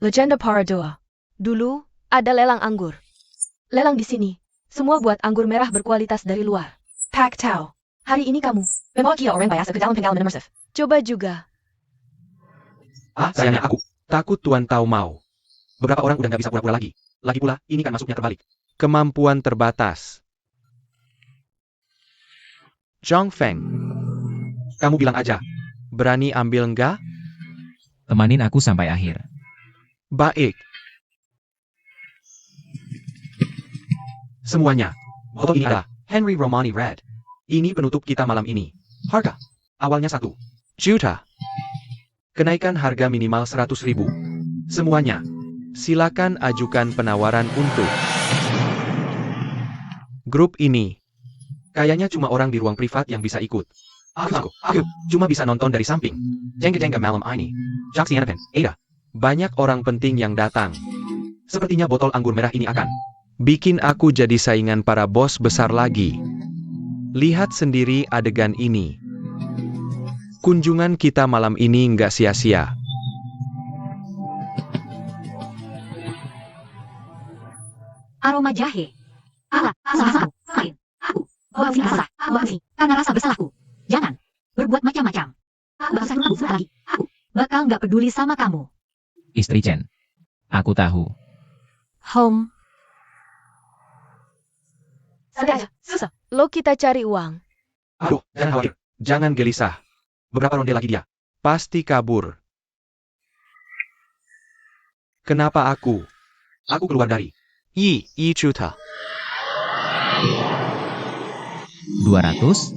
Legenda Para Dua. Dulu, ada lelang anggur. Lelang di sini. Semua buat anggur merah berkualitas dari luar. Pak Tao. Hari ini kamu. Membawa orang biasa ke dalam pengalaman immersive. Coba juga. Sayangnya aku. Takut Tuan Tao mau. Beberapa orang udah gak bisa pura-pura lagi. Lagi pula, ini kan masuknya terbalik. Kemampuan terbatas. Zhang Feng, Kamu bilang aja. berani ambil enggak? Temanin aku sampai akhir. Baik. Semuanya. Foto ini adalah Henry Romani Red. Ini penutup kita malam ini. Harga. Awalnya 1 juta. Kenaikan harga minimal 100.000. Semuanya. Silakan ajukan penawaran untuk grup ini. Kayaknya cuma orang di ruang privat yang bisa ikut. Aku cuma bisa nonton dari samping. Jengga malam ini. Jack Sianapen, Ada. Banyak orang penting yang datang. Sepertinya botol anggur merah ini akan bikin aku jadi saingan para bos besar lagi. Lihat sendiri adegan ini. Kunjungan kita malam ini nggak sia-sia. Aroma jahe. Salah. Lain. Aku. Bawa sini. Karena rasa bersalahku. Jangan. Berbuat macam-macam. Aku lagi. Aku bakal nggak peduli sama kamu. Istri Chen. Aku tahu. Home. Santai aja, susah. Lo kita cari uang. Aduh, jangan khawatir. Jangan gelisah. Beberapa ronde lagi dia. Pasti kabur. Kenapa aku? Aku keluar dari. Yi Chuta. 200?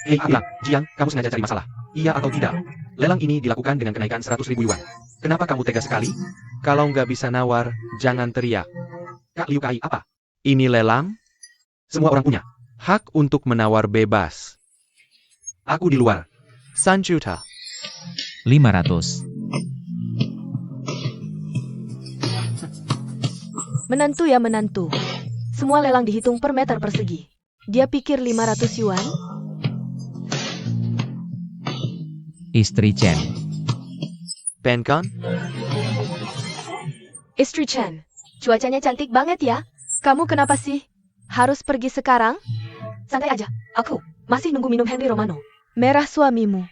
Hei, Atlang, Jiang, kamu sengaja cari masalah. Iya atau tidak? Lelang ini dilakukan dengan kenaikan 100.000 yuan. Kenapa kamu tega sekali? Kalau nggak bisa nawar, jangan teriak. Kak Liu Kai, apa? Ini lelang, Semua orang punya. hak untuk menawar bebas. Aku di luar. 3 juta. 500. Menantu ya menantu. Semua lelang dihitung per meter persegi. Dia pikir 500 yuan? Istri Chen. Penkan? Istri Chen, cuacanya cantik banget ya. Kamu kenapa sih? Harus pergi sekarang? Santai aja, aku masih nunggu minum Henry Romano. Merah suamimu.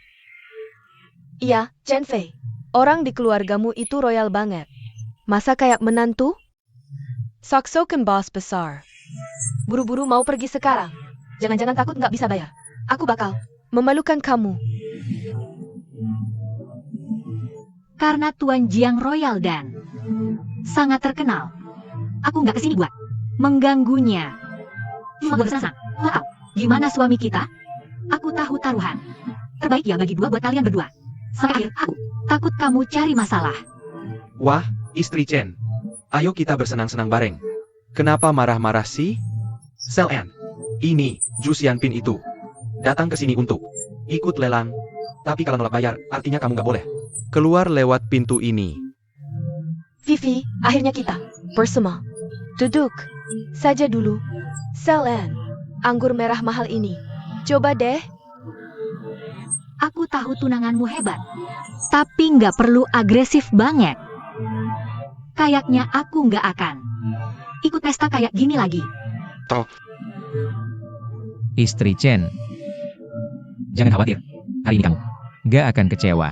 Iya, Chen Fei. Orang di keluargamu itu royal banget. Masa kayak menantu? Saksoken bos besar. Buru-buru mau pergi sekarang. Jangan-jangan takut nggak bisa bayar. Aku bakal memalukan kamu. Karena Tuan Jiang royal dan sangat terkenal. Aku nggak kesini buat mengganggunya. Cuma buat senang. Wow, gimana suami kita? Aku tahu taruhan. Terbaik ya bagi dua buat kalian berdua. Sampai akhir, aku takut kamu cari masalah. Wah, istri Chen. Ayo kita bersenang-senang bareng. Kenapa marah-marah sih? Sel N. Ini, Ju Xianpin itu. Datang ke sini untuk ikut lelang. Tapi kalau nolak bayar, artinya kamu nggak boleh. Keluar lewat pintu ini. Vivi, akhirnya kita bersama. Duduk saja dulu. Selen, anggur merah mahal ini. Coba deh. Aku tahu tunanganmu hebat. Tapi nggak perlu agresif banget. Kayaknya aku nggak akan ikut pesta kayak gini lagi. Istri Chen. Jangan khawatir. Hari ini kamu gak akan kecewa.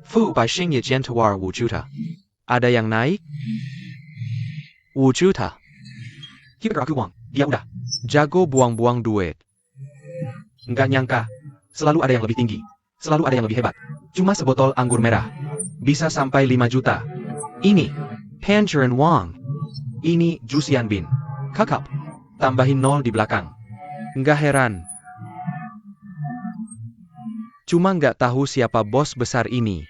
Fu Bai Xing Ye Jian Tuar 5 juta. Ada yang naik? 5 juta. Keep it aku uang. Dia udah. Jago buang-buang duit. Nggak nyangka. Selalu ada yang lebih tinggi. Selalu ada yang lebih hebat. Cuma sebotol anggur merah. Bisa sampai 5 juta. Ini. Pancheran Wang. Ini Ju Xianbin. Kakap. Tambahin 0 di belakang. Nggak heran. Cuma nggak tahu siapa bos besar ini.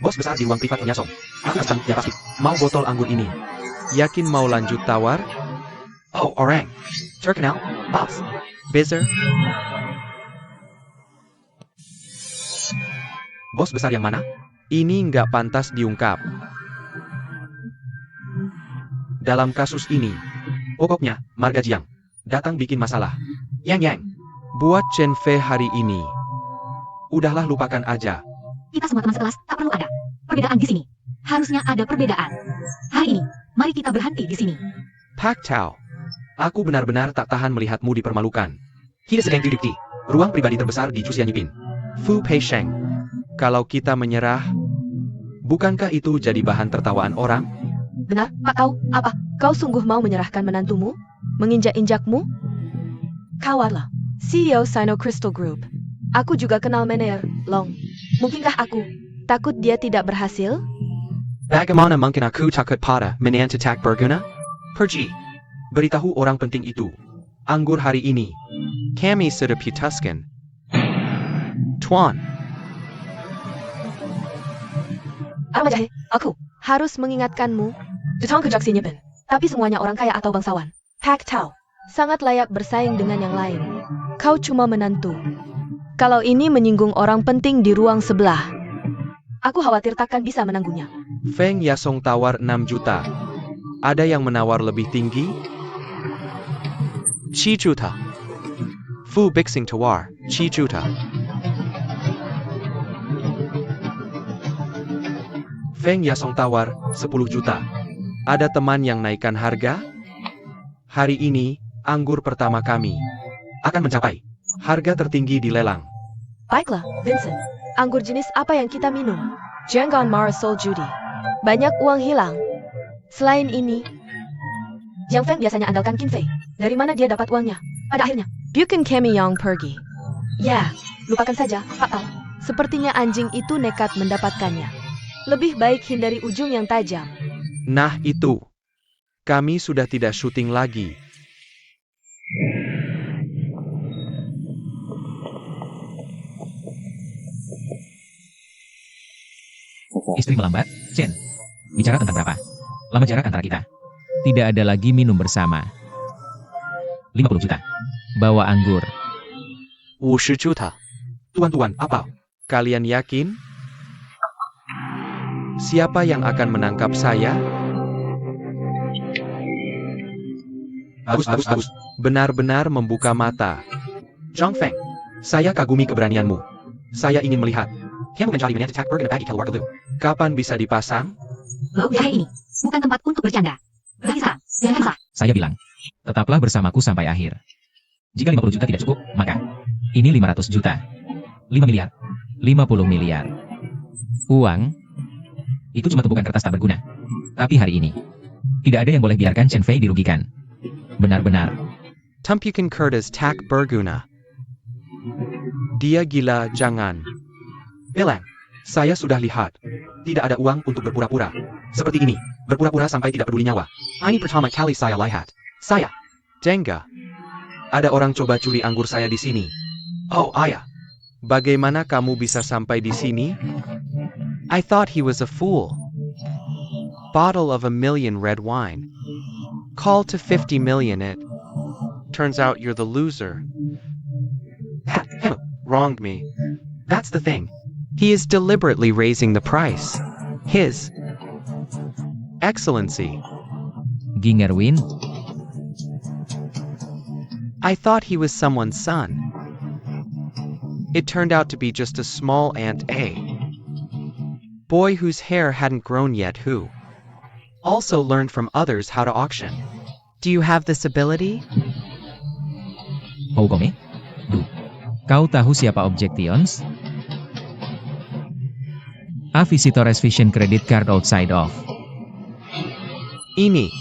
Bos besar di ruang privat punya Song. Aku pesan, ya pasti. Mau botol anggur ini. Yakin mau lanjut tawar? Oh, orang. Terkenal, boss. Bezer? Bos besar yang mana? Ini nggak pantas diungkap. Dalam kasus ini. Pokoknya, Marga Jiang. Datang bikin masalah. Yang. Buat Chen Fei hari ini. Udahlah lupakan aja. Kita semua teman sekelas, tak perlu ada perbedaan di sini. Harusnya ada perbedaan. Hari ini, mari kita berhenti di sini. Pak Tao. Aku benar-benar tak tahan melihatmu dipermalukan. Kita sedang duduk di ruang pribadi terbesar di Ju Xianyipin. Fu Peisheng. Kalau kita menyerah, bukankah itu jadi bahan tertawaan orang? Benar, Pak Kau, apa? Kau sungguh mau menyerahkan menantumu? Menginjak-injakmu? Kawarlah, CEO Sino Crystal Group. Aku juga kenal manajer, Long. Mungkinkah aku takut dia tidak berhasil? Bagaimana mungkin aku takut pada menantu tak berguna? Pergi. Beritahu orang penting itu. Anggur hari ini. Kami sudah putuskan. Tuan. Arwah jahe, aku harus mengingatkanmu. Detang kejaksi nyeben. Tapi semuanya orang kaya atau bangsawan. Pak Tau. Sangat layak bersaing dengan yang lain. Kau cuma menantu. Kalau ini menyinggung orang penting di ruang sebelah, aku khawatir takkan bisa menanggungnya. Feng Yasong tawar 6 juta. Ada yang menawar lebih tinggi? 7 juta. Fu Bixing tawar 7 juta. Feng Yasong tawar 10 juta. Ada teman yang naikkan harga? Hari ini, anggur pertama kami akan mencapai harga tertinggi di lelang. Baiklah, Vincent. Anggur jenis apa yang kita minum? Jangan marah soal judi. Banyak uang hilang. Selain ini, Jiang Feng biasanya andalkan Qin Fei. Dari mana dia dapat uangnya? Pada akhirnya, bukan kami yang pergi. Ya, lupakan saja, Pak Tau. Sepertinya anjing itu nekat mendapatkannya. Lebih baik hindari ujung yang tajam. Nah itu. Kami sudah tidak syuting lagi. Istri melambat, Chen. Bicara tentang berapa? Lama jarak antara kita. Tidak ada lagi minum bersama. 50 juta. Bawa anggur. 50 juta. Tuan-tuan, apa? Kalian yakin? Siapa yang akan menangkap saya? Bagus. Benar-benar membuka mata. Jiang Feng. Saya kagumi keberanianmu. Saya ingin melihat. Kamu mencari menantu tak berguna bagi keluarga Lu. Kapan bisa dipasang? Bau jahe ini bukan tempat untuk bercanda. Berhenti sekarang, jangan salah. Saya bilang, tetaplah bersamaku sampai akhir. Jika 50 juta tidak cukup, maka ini 500 juta. 5 miliar. 50 miliar. Uang, itu cuma tumpukan kertas tak berguna. Tapi hari ini, tidak ada yang boleh biarkan Chen Fei dirugikan. Benar-benar. Tumpukan kertas tak berguna. Dia gila, jangan. Bilang. Saya sudah lihat. Tidak ada uang untuk berpura-pura. Seperti ini. Berpura-pura sampai tidak peduli nyawa. Ini pertama kali saya lihat. Saya. Jengga. Ada orang coba curi anggur saya di sini. Oh, ayah. Bagaimana kamu bisa sampai di sini? I thought he was a fool. Bottle of 1 million red wine. Call to 50 million it. Turns out you're the loser. Him. Wronged me. That's the thing. He is deliberately raising the price. His Excellency. Gingerwin, I thought he was someone's son. It turned out to be just a small ant A. Boy whose hair hadn't grown yet who also learned from others how to auction. Do you have this ability? Hougome? Du. Kau tahu siapa Objections? A visitors vision credit card outside of. Ini.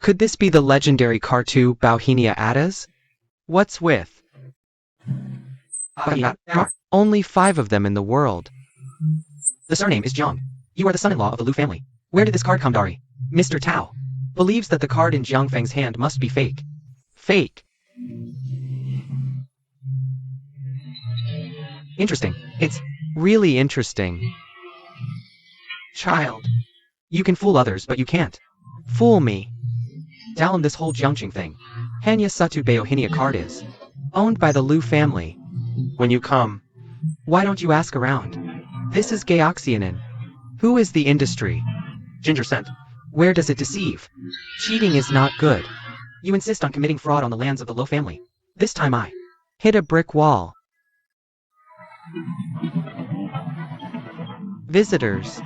Could this be the legendary Kartu Bauhinia Adas? What's with only 5 of them in the world? The surname is Jiang. You are the son-in-law of the Lu family. Where did this card come, Dari? Mr. Tao believes that the card in Jiang Feng's hand must be fake. Fake. Interesting. It's Really interesting. child. You can fool others, but you can't Fool me. tell him this whole Jiangqing thing. Hanya Satu Baohinia card is owned by the Lu family. When you come, why don't you ask around? This is Gaoxianin. Who is the industry? Ginger scent. Where does it deceive? Cheating is not good. You insist on committing fraud on the lands of the Lo family. This time I Hit a brick wall. Visitors.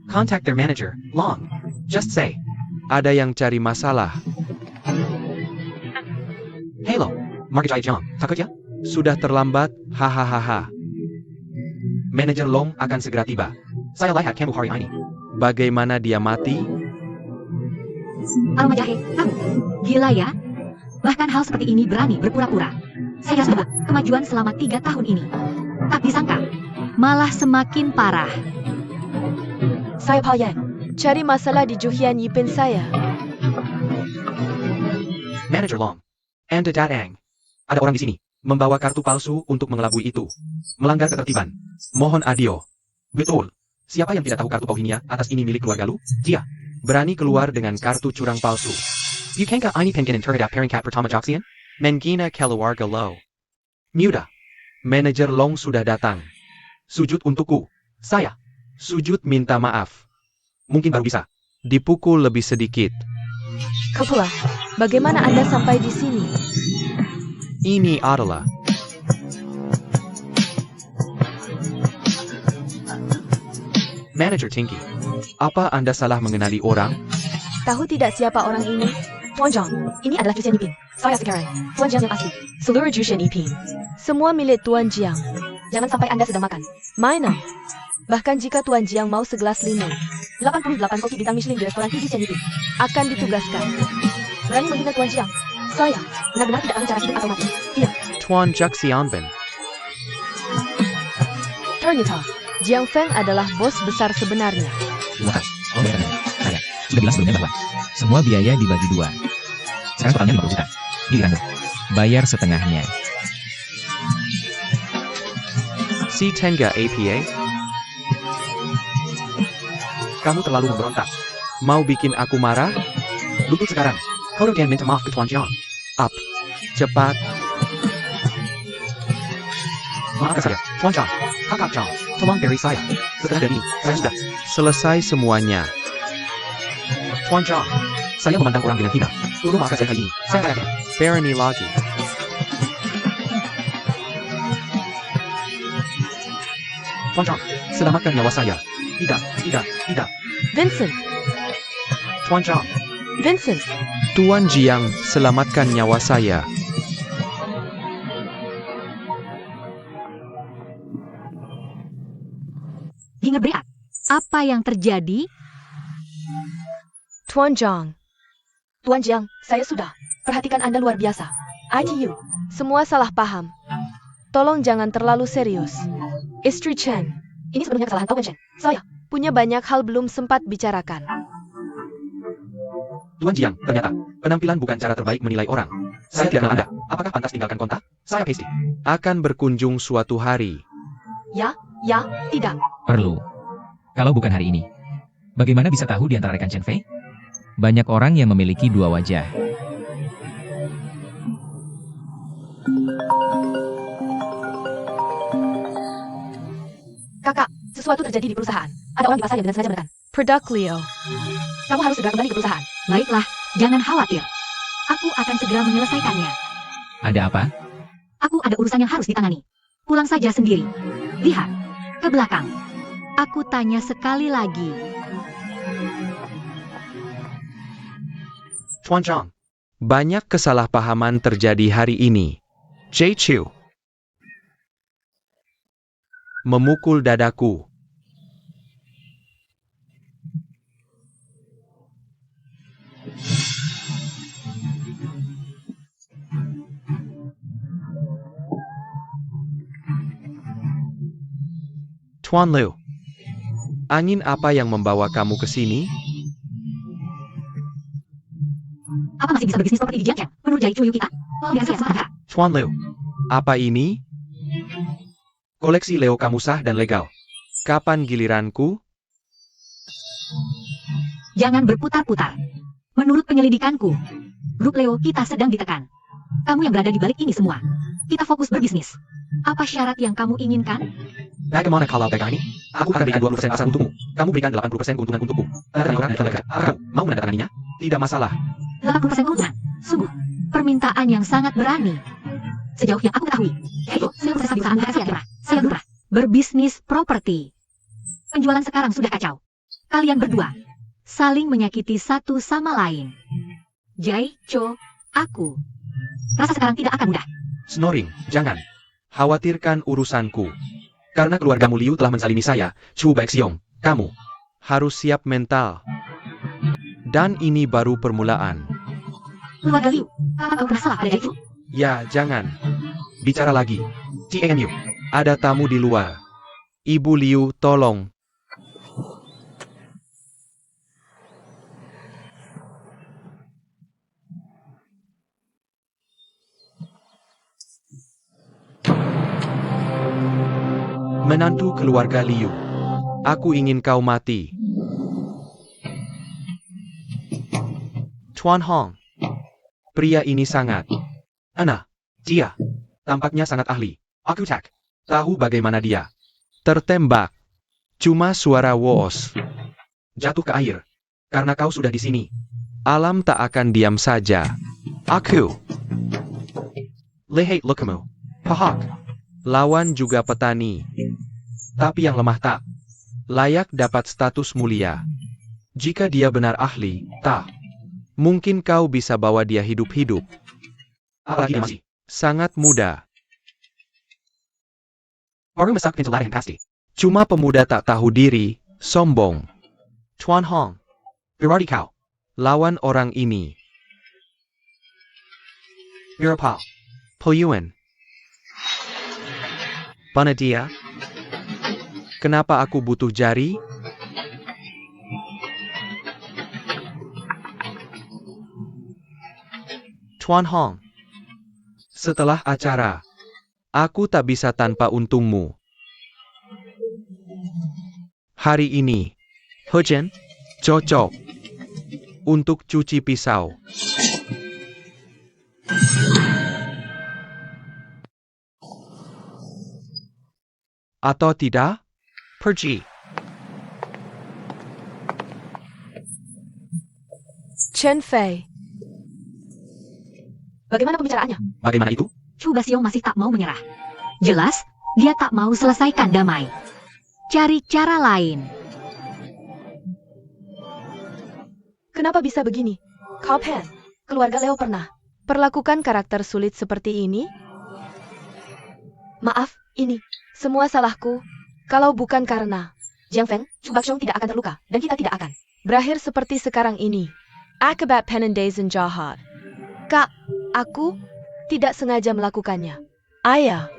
contact their manager, Long. Just say, Ada yang cari masalah. Halo, Margajai Jiang, takut ya? Sudah terlambat, hahaha. Manajer Long akan segera tiba. Saya lihat kamu hari ini. Bagaimana dia mati? Aroma jahe, kamu. Gila ya? Bahkan hal seperti ini berani berpura-pura. Saya sebut kemajuan selama 3 tahun ini. Tak disangka, malah semakin parah. Saya Pa Yang. Cari masalah di Juhian Yipin saya. Manager Long. Anda Datang. Ada orang di sini. Membawa kartu palsu untuk mengelabui itu. Melanggar ketertiban. Mohon adio. Betul. Siapa yang tidak tahu kartu Pauhinia atas ini milik keluarga Lu? Dia. Berani keluar dengan kartu curang palsu. Bukankah ini pengen terhadap peringkat pertama Joksian? Mengina keluarga Lo. Muda. Manager Long sudah datang. Sujud untukku. Saya. Sujud minta maaf. Mungkin baru bisa. Dipukul lebih sedikit. Kepula, bagaimana Anda sampai di sini? Ini adalah Manager Tinky. Apa Anda salah mengenali orang? Tahu tidak siapa orang ini? Tuan Jiang, ini adalah Jusian Ipin. Saya sekarang. Tuan Jiang yang asli. Seluruh Jusian Ipin. Semua milik Tuan Jiang. Jangan sampai Anda sedang makan. Mainan. Bahkan jika Tuan Jiang mau segelas limun, 88 koki bintang Michelin di restoran Jusian Ipin. akan ditugaskan. Berani menghina Tuan Jiang. Saya benar-benar tidak tahu cara hidup atau mati. Tidak. Tuan Juxianben. Ternyata, Jiang Feng adalah bos besar sebenarnya. Terima kasih. Oh, bayar Anda. Saya. Sudah bilang sebelumnya bahwa semua biaya dibagi 2. Sekarang totalnya 50 juta. Giliranmu. Bayar setengahnya. Si Tenga APA. Kamu terlalu memberontak. Mau bikin aku marah? Lutut sekarang. Kau udah minta maaf ke Tuan Jiang. Up. Cepat. Maafkan saya, Tuan Jiang. Kakak Jiang, tolong beri saya. Setelah dari ini, saya sudah selesai semuanya. Tuan Jiang, saya memandang orang dengan hina. Tolong maafkan saya kali ini. Saya yakin. Barony lagi. Tuan Jiang, selamatkan nyawa saya. Tidak, tidak, tidak. Vincent, Tuan Jiang. Vincent, Tuan Jiang, selamatkan nyawa saya. Ingat berat. Apa yang terjadi? Tuan Jiang. Tuan Jiang, saya sudah. Perhatikan Anda luar biasa. ITU. Semua salah paham. Tolong jangan terlalu serius. Istri Chen, Ini sebenarnya kesalahan Tuan Chen. Saya. punya banyak hal belum sempat bicarakan. Tuan Jiang, ternyata penampilan bukan cara terbaik menilai orang. Saya tidak kenal Anda. Apakah pantas tinggalkan kontak? Saya Pasti. Akan berkunjung suatu hari. Ya, tidak. Perlu. Kalau bukan hari ini. Bagaimana bisa tahu di antara rekan Chen Fei? Banyak orang yang memiliki 2 wajah. Kakak, sesuatu terjadi di perusahaan. Ada orang di pasar yang dengan sengaja menekan. Produk Leo. Kamu harus segera kembali ke perusahaan. Baiklah, jangan khawatir. Aku akan segera menyelesaikannya. Ada apa? Aku ada urusan yang harus ditangani. Pulang saja sendiri. Lihat, ke belakang. Aku tanya sekali lagi. Tuan Jiang, banyak kesalahpahaman terjadi hari ini. Jay Chiu memukul dadaku. Tuan Liu, angin apa yang membawa kamu ke sini? Apa masih bisa berbisnis properti di Jiangqiang? Menurut Jai Chuyu kita. Biar saya sementara. Tuan Liu, apa ini? Koleksi Leo kamu sah dan legal. Kapan giliranku? Jangan berputar-putar. Menurut penyelidikanku, grup Leo kita sedang ditekan. Kamu yang berada di balik ini semua. Kita fokus berbisnis. Apa syarat yang kamu inginkan? Bagaimana kalau ini? Aku akan berikan 20% pasar untukmu. Kamu berikan 80% keuntungan untukku. Kamu mau menandatanganinya? Tidak masalah. 80% keuntungan. Sungguh, permintaan yang sangat berani. Sejauh yang aku ketahui, yaitu seluruh proses di perusahaan Asia Kira. Saya lumrah berbisnis properti. Penjualan sekarang sudah kacau. Kalian berdua saling menyakiti satu sama lain. Jai, Cho, aku. Rasa sekarang tidak akan mudah. Snoring, jangan. Khawatirkan urusanku. Karena keluargamu Liu telah menzalimi saya, Chu Baixiong. Kamu harus siap mental. Dan ini baru permulaan. Keluarga Liu, apa kau pernah salah pada Jai Chu? Ya, jangan. Bicara lagi. TNU, ada tamu di luar. Ibu Liu, tolong. Menantu keluarga Liu. Aku ingin kau mati. Tuan Hong. Pria ini sangat. Dia. Tampaknya sangat ahli. Aku tahu bagaimana dia tertembak. Cuma suara woos. Jatuh ke air. Karena kau sudah di sini. Alam tak akan diam saja. Aku. Lihat lukamu. Pahak. Lawan juga petani. Tapi yang lemah tak layak dapat status mulia. Jika dia benar ahli, tak mungkin kau bisa bawa dia hidup-hidup. Apalagi dia masih sangat muda. Baru masak pintu ladang pasti. Cuma pemuda tak tahu diri, sombong. Tuan Hong. Berarti kau lawan orang ini. Berapa? Puyuan. Mana dia? Kenapa aku butuh jari? Tuan Hong. Setelah acara, aku tak bisa tanpa untungmu. Hari ini, hujan, cocok untuk cuci pisau. Atau tidak? Pergi. Chen Fei. Bagaimana pembicaraannya? Bagaimana itu? Chu Baxiong masih tak mau menyerah. Jelas, dia tak mau selesaikan damai. Cari cara lain. Kenapa bisa begini? Kau Pen, keluarga Leo pernah perlakukan karakter sulit seperti ini? Maaf, ini semua salahku. Kalau bukan karena Jiang Feng, Chu Baxiong tidak akan terluka, dan kita tidak akan berakhir seperti sekarang ini. Akibat penendaian jahat. Kak, aku tidak sengaja melakukannya. Ayah,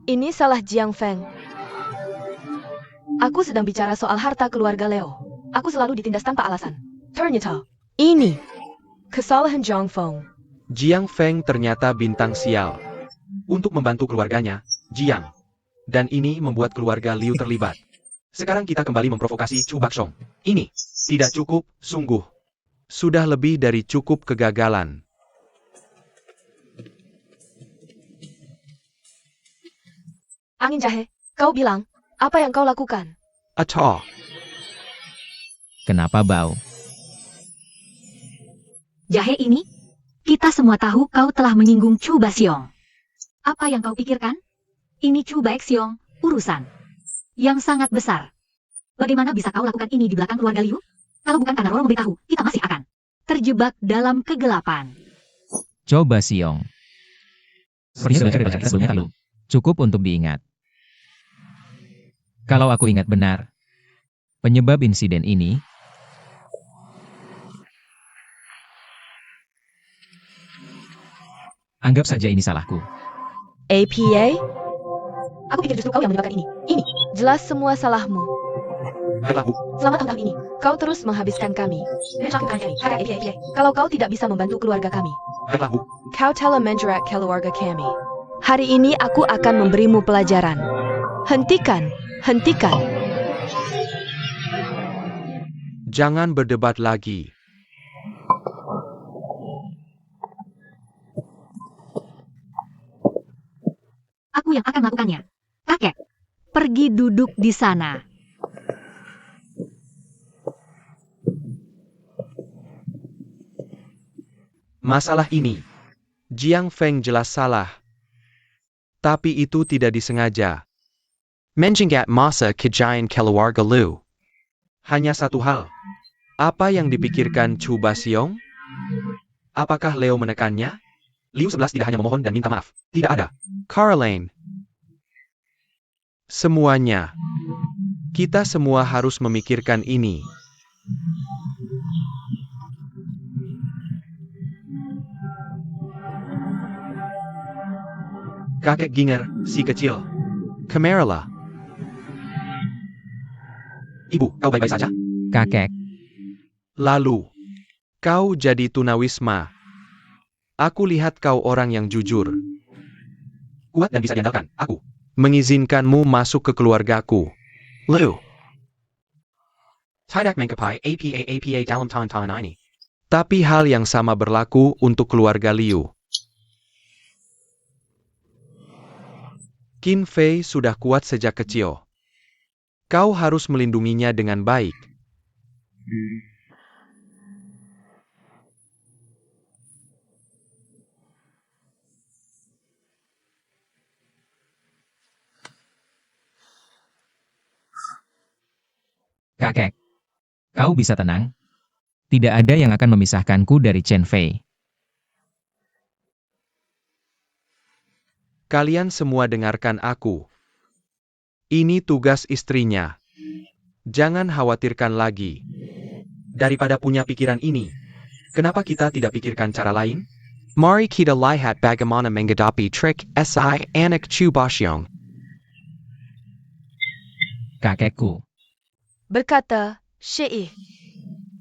ini salah Jiang Feng. Aku sedang bicara soal harta keluarga Leo. Aku selalu ditindas tanpa alasan. Ternyata, ini kesalahan Jiang Feng. Jiang Feng ternyata bintang sial. Untuk membantu keluarganya, Jiang. Dan ini membuat keluarga Liu terlibat. Sekarang kita kembali memprovokasi Chu Baxiong. Ini tidak cukup, sungguh. Sudah lebih dari cukup kegagalan. Angin jahe, kau bilang, apa yang kau lakukan? Atau, Kenapa bau? Jahe ini, kita semua tahu kau telah menyinggung Chu Baxiong. Apa yang kau pikirkan? Ini Chu Baxiong, urusan yang sangat besar. Bagaimana bisa kau lakukan ini di belakang keluarga Liu? Kalau bukan karena Roro memberitahu, kita masih akan terjebak dalam kegelapan. Coba Siong. Sepertinya sudah cerita sebelumnya lalu. Cukup untuk diingat. Kalau aku ingat benar, penyebab insiden ini anggap saja ini salahku. APA? Aku pikir justru kau yang menyebabkan ini. Ini, jelas semua salahmu. baiklah Bu. Selama tahun ini, kau terus menghabiskan kami. Kalau kau tidak bisa membantu keluarga kami, Baiklah Bu. kau telah menjerat keluarga kami. Hari ini aku akan memberimu pelajaran. Hentikan, hentikan. Jangan berdebat lagi. Aku yang akan melakukannya. Kakek, pergi duduk di sana. Masalah ini, Jiang Feng jelas salah. Tapi itu tidak disengaja. Menjenggat masa kejayaan keluarga Liu. Hanya satu hal. Apa yang dipikirkan Chu Baxiong? Apakah Leo menekannya? Liu 11 tidak hanya memohon dan minta maaf. Tidak ada. Caroline. Semuanya. Kita semua harus memikirkan ini. Kakek Ginger, si kecil. Kameralah. Ibu, kau baik-baik saja? Kakek, Lalu, kau jadi tunawisma. Aku lihat kau orang yang jujur. Kuat dan bisa diandalkan, aku. mengizinkanmu masuk ke keluargaku. Liu. Tidak mengkapai apa dalam tantangan ini. Tapi hal yang sama berlaku untuk keluarga Liu. Qin Fei sudah kuat sejak kecil. Kau harus melindunginya dengan baik. Kakek, kau bisa tenang? Tidak ada yang akan memisahkanku dari Chen Fei. Kalian semua dengarkan aku. Ini tugas istrinya. Jangan khawatirkan lagi. Daripada punya pikiran ini, kenapa kita tidak pikirkan cara lain? Mari kita lihat bagaimana menghadapi trik si anak Chu Baxiong. Kakekku, Berkata, Syekh,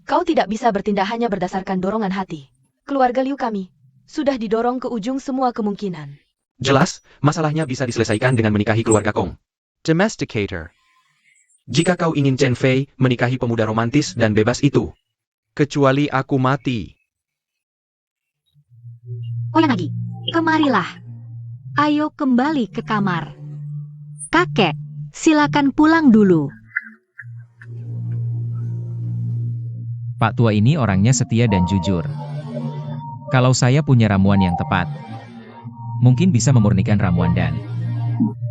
kau tidak bisa bertindak hanya berdasarkan dorongan hati. Keluarga Liu kami sudah didorong ke ujung semua kemungkinan. Jelas, masalahnya bisa diselesaikan dengan menikahi keluarga Kong. Domesticator. Jika kau ingin Chen Fei menikahi pemuda romantis dan bebas itu, Kecuali aku mati. Oyanagi, kemarilah. Ayo kembali ke kamar. Kakek, silakan pulang dulu. Pak tua ini orangnya setia dan jujur. Kalau saya punya ramuan yang tepat, mungkin bisa memurnikan ramuan dan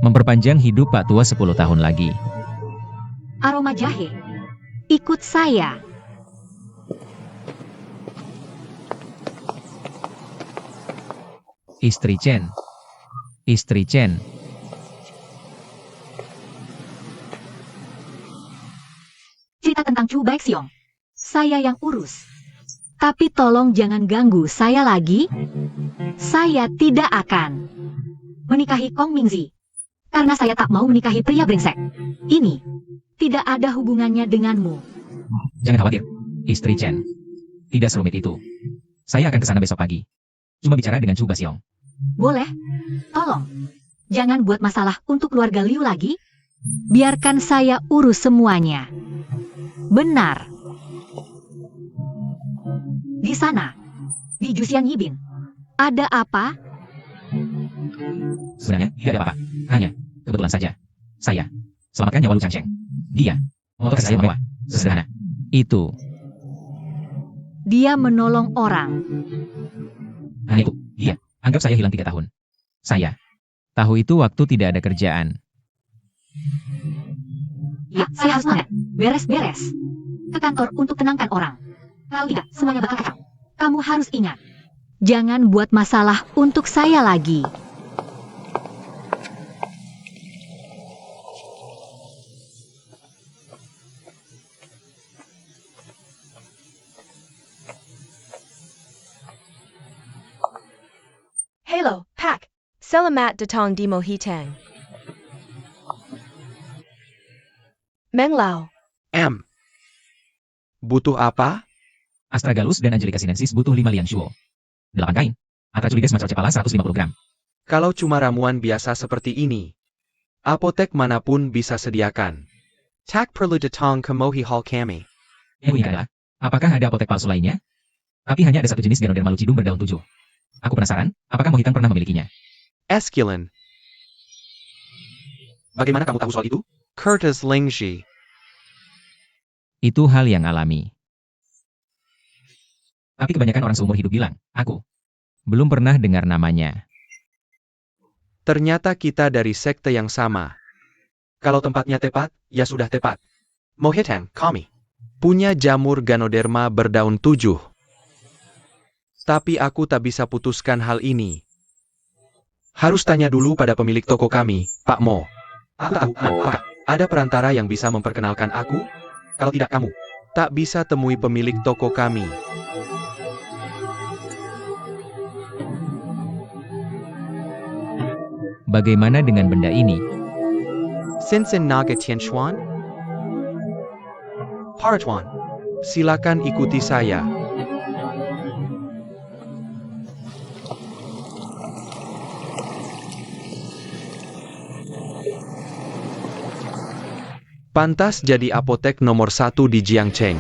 memperpanjang hidup Pak tua 10 tahun lagi. Aroma jahe. Ikut saya. Istri Chen. Istri Chen. Cerita tentang Chu Baixiong. Saya yang urus. Tapi tolong jangan ganggu saya lagi. Saya tidak akan menikahi Kong Mingzi. Karena saya tak mau menikahi pria brengsek. Ini tidak ada hubungannya denganmu. Jangan khawatir, Istri Chen. Tidak serumit itu. Saya akan ke sana besok pagi. Cuma bicara dengan Chu Baixiong. Boleh? Tolong. Jangan buat masalah untuk keluarga Liu lagi. Biarkan saya urus semuanya. Benar. Di sana, di Juxian Yibin, ada apa? Sebenarnya tidak ada apa-apa. Hanya, kebetulan saja. Saya selamatkan nyawa Lu Changsheng. Dia motor saya mewah. Sesederhana. Itu. Dia menolong orang. Hanya itu. Dia. Anggap saya hilang 3 tahun. Saya tahu itu waktu tidak ada kerjaan. Ya, saya harus banget. Beres-beres. Ke kantor untuk tenangkan orang. Kalau tidak, semuanya bakal kacau. Kamu harus ingat. Jangan buat masalah untuk saya lagi. Hello, Pak. Selamat datang di Mohitang. Meng Lao. M. Butuh apa? Astragalus dan Angelica sinensis butuh 5 liang shuo. 8 kain. Atraculides macam cepala 150 gram. Kalau cuma ramuan biasa seperti ini, apotek manapun bisa sediakan. Tak perlu datang ke Mohi Hall kami. Yang unik adalah, apakah ada apotek palsu lainnya? Tapi hanya ada satu jenis Ganoderma lucidum berdaun 7. Aku penasaran, apakah Mohitan pernah memilikinya? Esculin. Bagaimana kamu tahu soal itu? Curtis Lingxi. Itu hal yang alami. Tapi kebanyakan orang seumur hidup bilang, aku belum pernah dengar namanya. Ternyata kita dari sekte yang sama. Kalau tempatnya tepat, ya sudah tepat. Mohitang, kami. Punya jamur Ganoderma berdaun 7. Tapi aku tak bisa putuskan hal ini. Harus tanya dulu pada pemilik toko kami, Pak Mo. Aku tahu, apakah ada perantara yang bisa memperkenalkan aku? Kalau tidak kamu, Tak bisa temui pemilik toko kami. Bagaimana dengan benda ini? Sensen Naga Tianxuan, Paratuan. silakan ikuti saya. Pantas jadi apotek nomor 1 di Jiangcheng.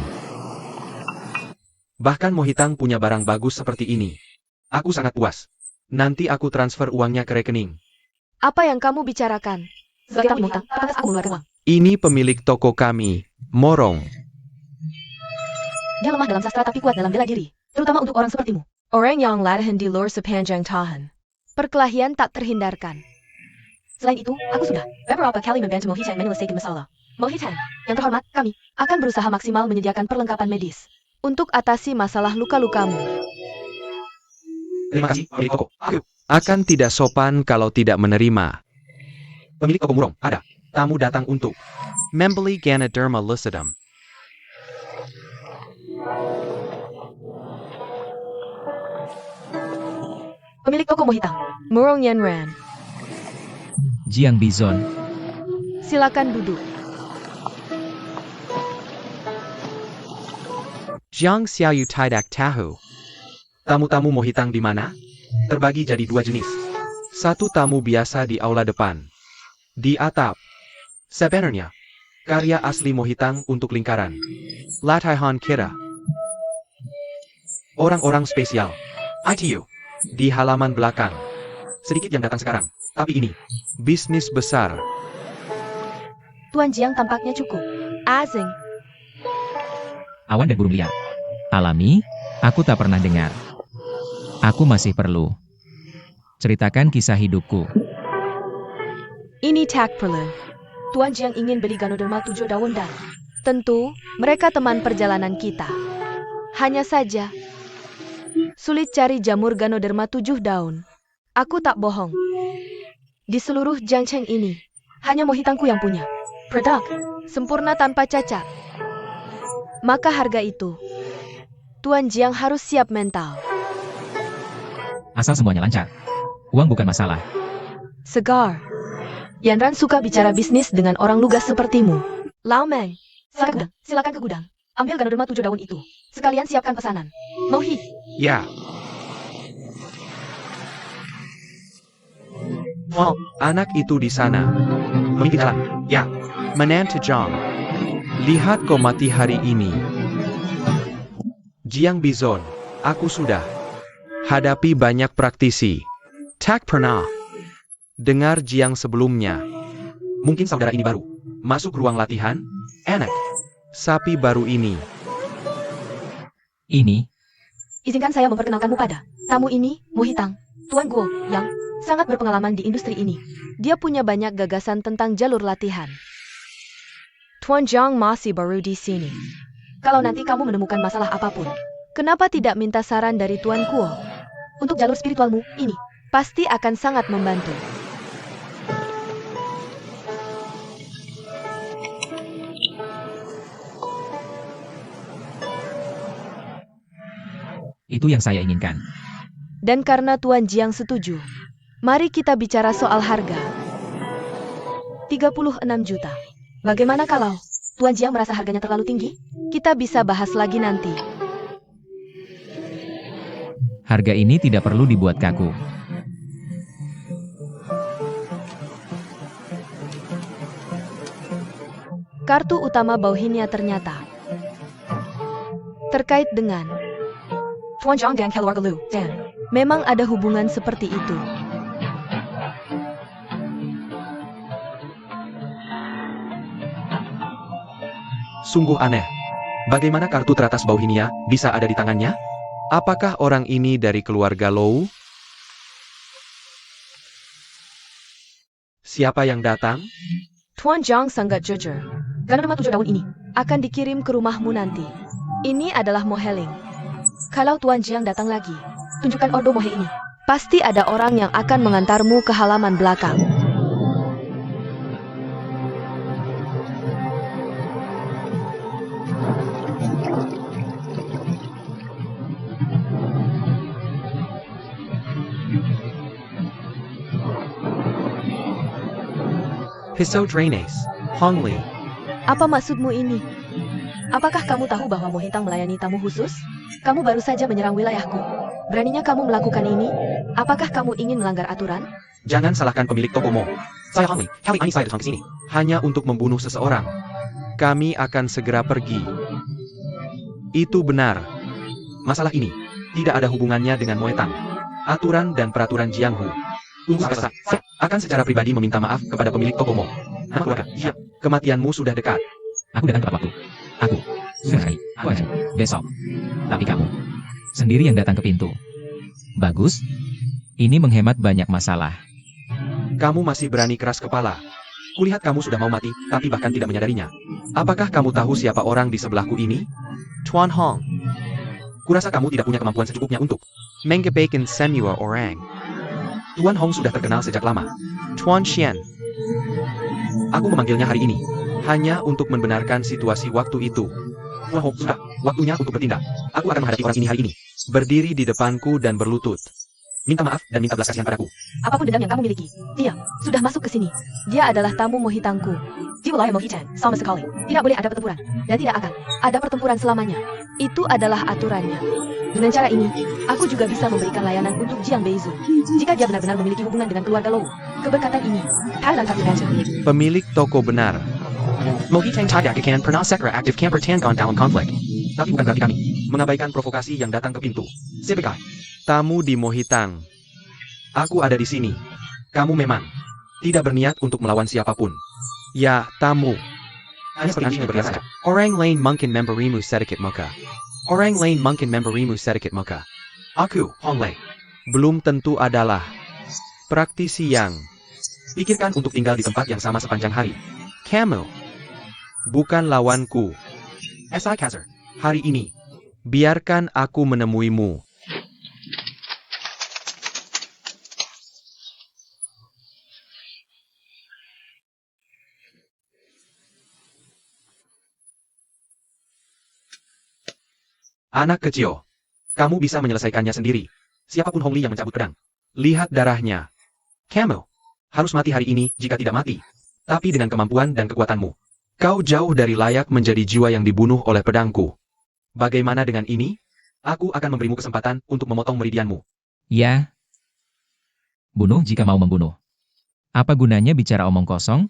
Bahkan Mohitang punya barang bagus seperti ini. Aku sangat puas. Nanti aku transfer uangnya ke rekening. Apa yang kamu bicarakan? Sebagai tamu Mohitang, pantas aku mengeluarkan uang. Ini pemilik toko kami, Morong. Dia lemah dalam sastra tapi kuat dalam bela diri. Terutama untuk orang sepertimu. Orang yang latihan di luar sepanjang tahun. Perkelahian tak terhindarkan. Selain itu, aku sudah beberapa kali membantu Mohitang menyelesaikan masalah. Mohitang, yang terhormat, kami akan berusaha maksimal menyediakan perlengkapan medis untuk atasi masalah luka-lukamu. Terima kasih, pemilik toko. Aku. Akan tidak sopan kalau tidak menerima. Pemilik toko Murong, ada. Tamu datang untuk membeli Ganoderma lucidum. Pemilik toko Mohitang. Murong Yanran. Jiang Bizon. Silakan duduk. Jiang Xiaoyu Tidak Tahu. Tamu-tamu Mohitang di mana? Terbagi jadi 2 jenis. Satu tamu biasa di aula depan. Di atap. Sebenarnya, karya asli Mohitang untuk lingkaran. Latihan kira. Orang-orang spesial. ITU. Di halaman belakang. Sedikit yang datang sekarang. Tapi ini. Bisnis besar. Tuan Jiang tampaknya cukup. Asing. Awan dan burung liar. Alami, aku tak pernah dengar. Aku masih perlu. Ceritakan kisah hidupku. Ini tak perlu. Tuan Jiang ingin beli Ganoderma 7 daun dan Tentu, mereka teman perjalanan kita. Hanya saja, sulit cari jamur Ganoderma 7 daun. Aku tak bohong. Di seluruh Jiangcheng ini, hanya Mohitangku yang punya produk sempurna tanpa cacat. Maka harga itu, Tuan Jiang harus siap mental. Asal semuanya lancar. Uang bukan masalah. Segar. Yanran suka bicara bisnis dengan orang lugas sepertimu. Lao Meng, Silakan ke gudang. Ambil Ganoderma 7 daun itu. Sekalian siapkan pesanan. Mohi. Ya. Oh, anak itu di sana. Memimpin jalan. Ya. Menantu Jiang. Lihat kau mati hari ini. Jiang Bizon, aku sudah hadapi banyak praktisi. Tak pernah dengar Jiang sebelumnya. Mungkin saudara ini baru. Masuk ruang latihan. Enak. Sapi baru ini. Ini, Izinkan saya memperkenalkanmu pada tamu ini, Mohitang. Tuan Guo, yang sangat berpengalaman di industri ini. dia punya banyak gagasan tentang jalur latihan. Tuan Jiang masih baru di sini. Kalau nanti kamu menemukan masalah apapun, Kenapa tidak minta saran dari Tuan Kuo? untuk jalur spiritualmu, ini Pasti akan sangat membantu. itu yang saya inginkan. Dan karena Tuan Jiang setuju, mari kita bicara soal harga. 36 juta. bagaimana kalau Tuan Jiang merasa harganya terlalu tinggi? Kita bisa bahas lagi nanti. Harga ini tidak perlu dibuat kaku. Kartu utama Bauhinia ternyata terkait dengan Tuan Jiang dan keluarga Lu, dan memang ada hubungan seperti itu. Sungguh aneh. Bagaimana kartu teratas Bauhinia bisa ada di tangannya? Apakah orang ini dari keluarga Lou? Siapa yang datang? Tuan Jiang sangat jujur. Ganoderma 7 daun ini Akan dikirim ke rumahmu nanti. Ini adalah Moheling. kalau Tuan Jiang datang lagi, tunjukkan ordo Mohe ini. Pasti ada orang yang akan mengantarmu ke halaman belakang. Hisodranes, Hongli. Apa maksudmu ini? Apakah kamu tahu bahwa Mohitang melayani tamu khusus? Kamu baru saja menyerang wilayahku. Beraninya kamu melakukan ini? Apakah kamu ingin melanggar aturan? Jangan salahkan pemilik tokomu. Saya Hongli, kali ini saya datang ke sini hanya untuk membunuh seseorang. Kami akan segera pergi. Itu benar. Masalah ini tidak ada hubungannya dengan Moetang. Aturan dan peraturan Jianghu. Saya akan secara pribadi meminta maaf kepada pemilik tokomu. Nama keluarga, ya. Kematianmu sudah dekat. Aku datang tepat waktu. Aku, hari, besok. Tapi kamu, sendiri yang datang ke pintu. Bagus. Ini menghemat banyak masalah. Kamu masih berani keras kepala. Kulihat kamu sudah mau mati, tapi bahkan tidak menyadarinya. Apakah kamu tahu siapa orang di sebelahku ini? Tuan Hong, Kurasa kamu tidak punya kemampuan secukupnya untuk. Mengabaikan semua orang. Tuan Hong sudah terkenal sejak lama. Tuan Xian, Aku memanggilnya hari ini hanya untuk membenarkan situasi waktu itu. Tuan Hong, sudah waktunya untuk bertindak. Aku akan menghadapi orang ini hari ini. Berdiri di depanku dan berlutut. Minta maaf dan minta belas kasihan padaku. Apapun dendam yang kamu miliki, dia sudah masuk ke sini. Dia adalah tamu mohitangku. Jiwalaya Mohichan, sama sekali. Tidak boleh ada pertempuran. Dan tidak akan ada pertempuran selamanya. Itu adalah aturannya. Dengan cara ini, aku juga bisa memberikan layanan untuk Jiang Beizu. Jika dia benar-benar memiliki hubungan dengan keluarga Lou. Keberkatan ini, Thailand Kaki Raja. Pemilik toko benar. Mohitang tidak akan pernah sekra aktif camper Tangon dalam konflik. Tapi bukan berarti kami mengabaikan provokasi yang datang ke pintu. Sebagai tamu di Mohitang. Aku ada di sini. Kamu memang tidak berniat untuk melawan siapapun. Ya, tamu. Hanya seperti ini berniat saja. Orang lain mungkin memberimu sedikit muka. Orang lain mungkin memberimu sedikit muka. Aku, Hong Lei, belum tentu adalah praktisi yang pikirkan untuk tinggal di tempat yang sama sepanjang hari. Kamu, Bukan lawanku. Si Kaiser. Hari ini, biarkan aku menemuimu. Anak kecil, kamu bisa menyelesaikannya sendiri. Siapapun Hong Li yang mencabut pedang. Lihat darahnya. Kamu harus mati hari ini jika tidak mati. Tapi dengan kemampuan dan kekuatanmu, kau jauh dari layak menjadi jiwa yang dibunuh oleh pedangku. Bagaimana dengan ini? Aku akan memberimu kesempatan untuk memotong meridianmu. Ya. Bunuh jika mau membunuh. Apa gunanya bicara omong kosong?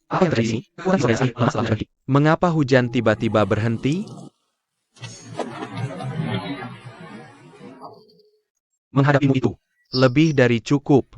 Apa yang terjadi di sini? Kekuatan sore ini lama setelah berhenti. Mengapa hujan tiba-tiba berhenti? Menghadapimu itu lebih dari cukup.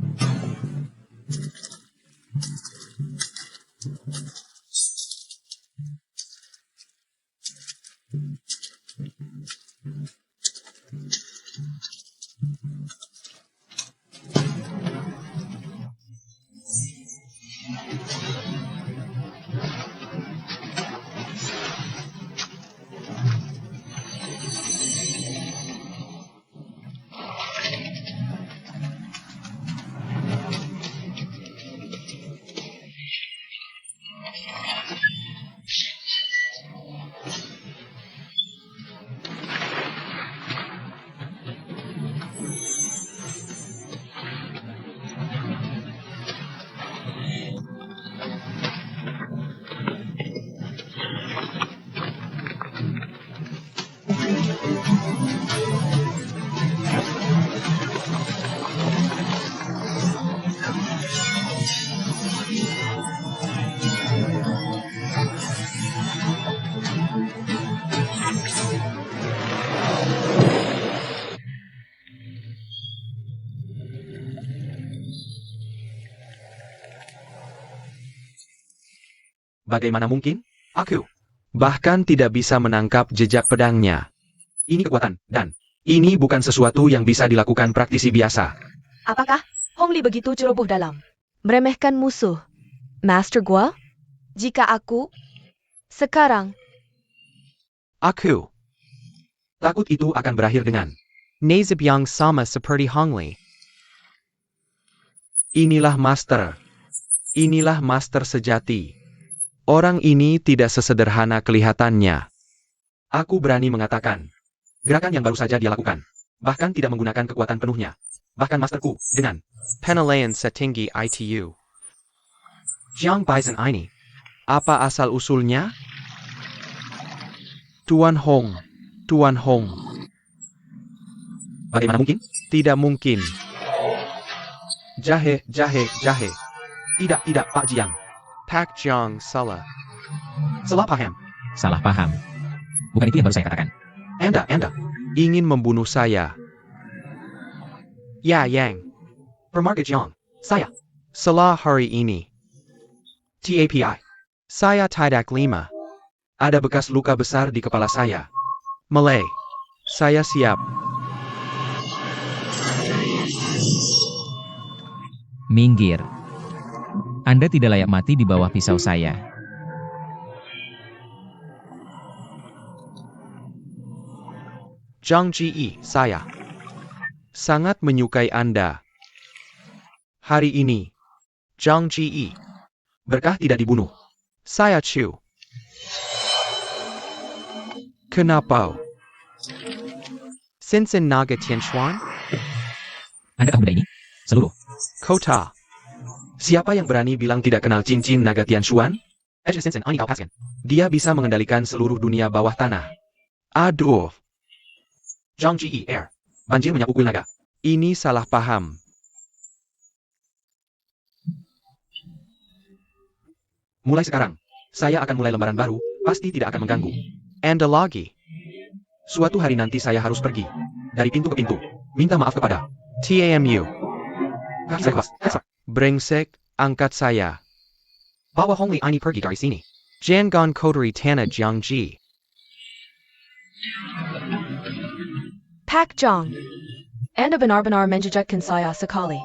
Bagaimana mungkin? Aku bahkan tidak bisa menangkap jejak pedangnya. Ini kekuatan, dan ini bukan sesuatu yang bisa dilakukan praktisi biasa. Apakah Hong Li begitu ceroboh dalam meremehkan musuh? Master Gua? Jika aku sekarang Aku takut itu akan berakhir dengan Nasib yang sama seperti Hong Li. inilah master. Inilah master sejati. Orang ini tidak sesederhana kelihatannya. Aku berani mengatakan, gerakan yang baru saja dia lakukan, bahkan tidak menggunakan kekuatan penuhnya. Bahkan masterku, dengan Penilaian setinggi ITU. Jiang Baizen ini. Apa asal-usulnya? Tuan Hong. Tuan Hong. Bagaimana mungkin? Tidak mungkin. Jahe, jahe, jahe. Tidak, Pak Jiang. Pak Jiang salah. Salah paham. Salah paham. Bukan itu yang baru saya katakan. Anda. Ingin membunuh saya. Ya Yang. Permarga Jiang. Saya. Salah hari ini. TAPI. Saya tidak 5. Ada bekas luka besar di kepala saya. Malay. Saya siap. Minggir. Anda tidak layak mati di bawah pisau saya. Zhang Ji, saya sangat menyukai Anda. Hari ini, Zhang Ji, Berkah tidak dibunuh. saya Chu. Kenapa? Sensen Naga Tianxuan? Anda tahu benda ini? Seluruh. Kota. Siapa yang berani bilang tidak kenal cincin naga Tianshuan? Sensen Ani Paskan. Dia bisa mengendalikan seluruh dunia bawah tanah. Aduh, Zhang Ji Air. Banjir menyapu kuil naga. ini salah paham. Mulai sekarang, saya akan mulai lembaran baru, pasti tidak akan mengganggu. Anda lagi. Suatu hari nanti saya harus pergi. Dari pintu ke pintu. Minta maaf kepada. TAMU. Saya. Brengsek, angkat saya. Bawa Hong Li ini pergi dari sini. Jangan Kodri Tana Jiang Ji. Pak Jong. Anda benar-benar menjejakkan saya sekali.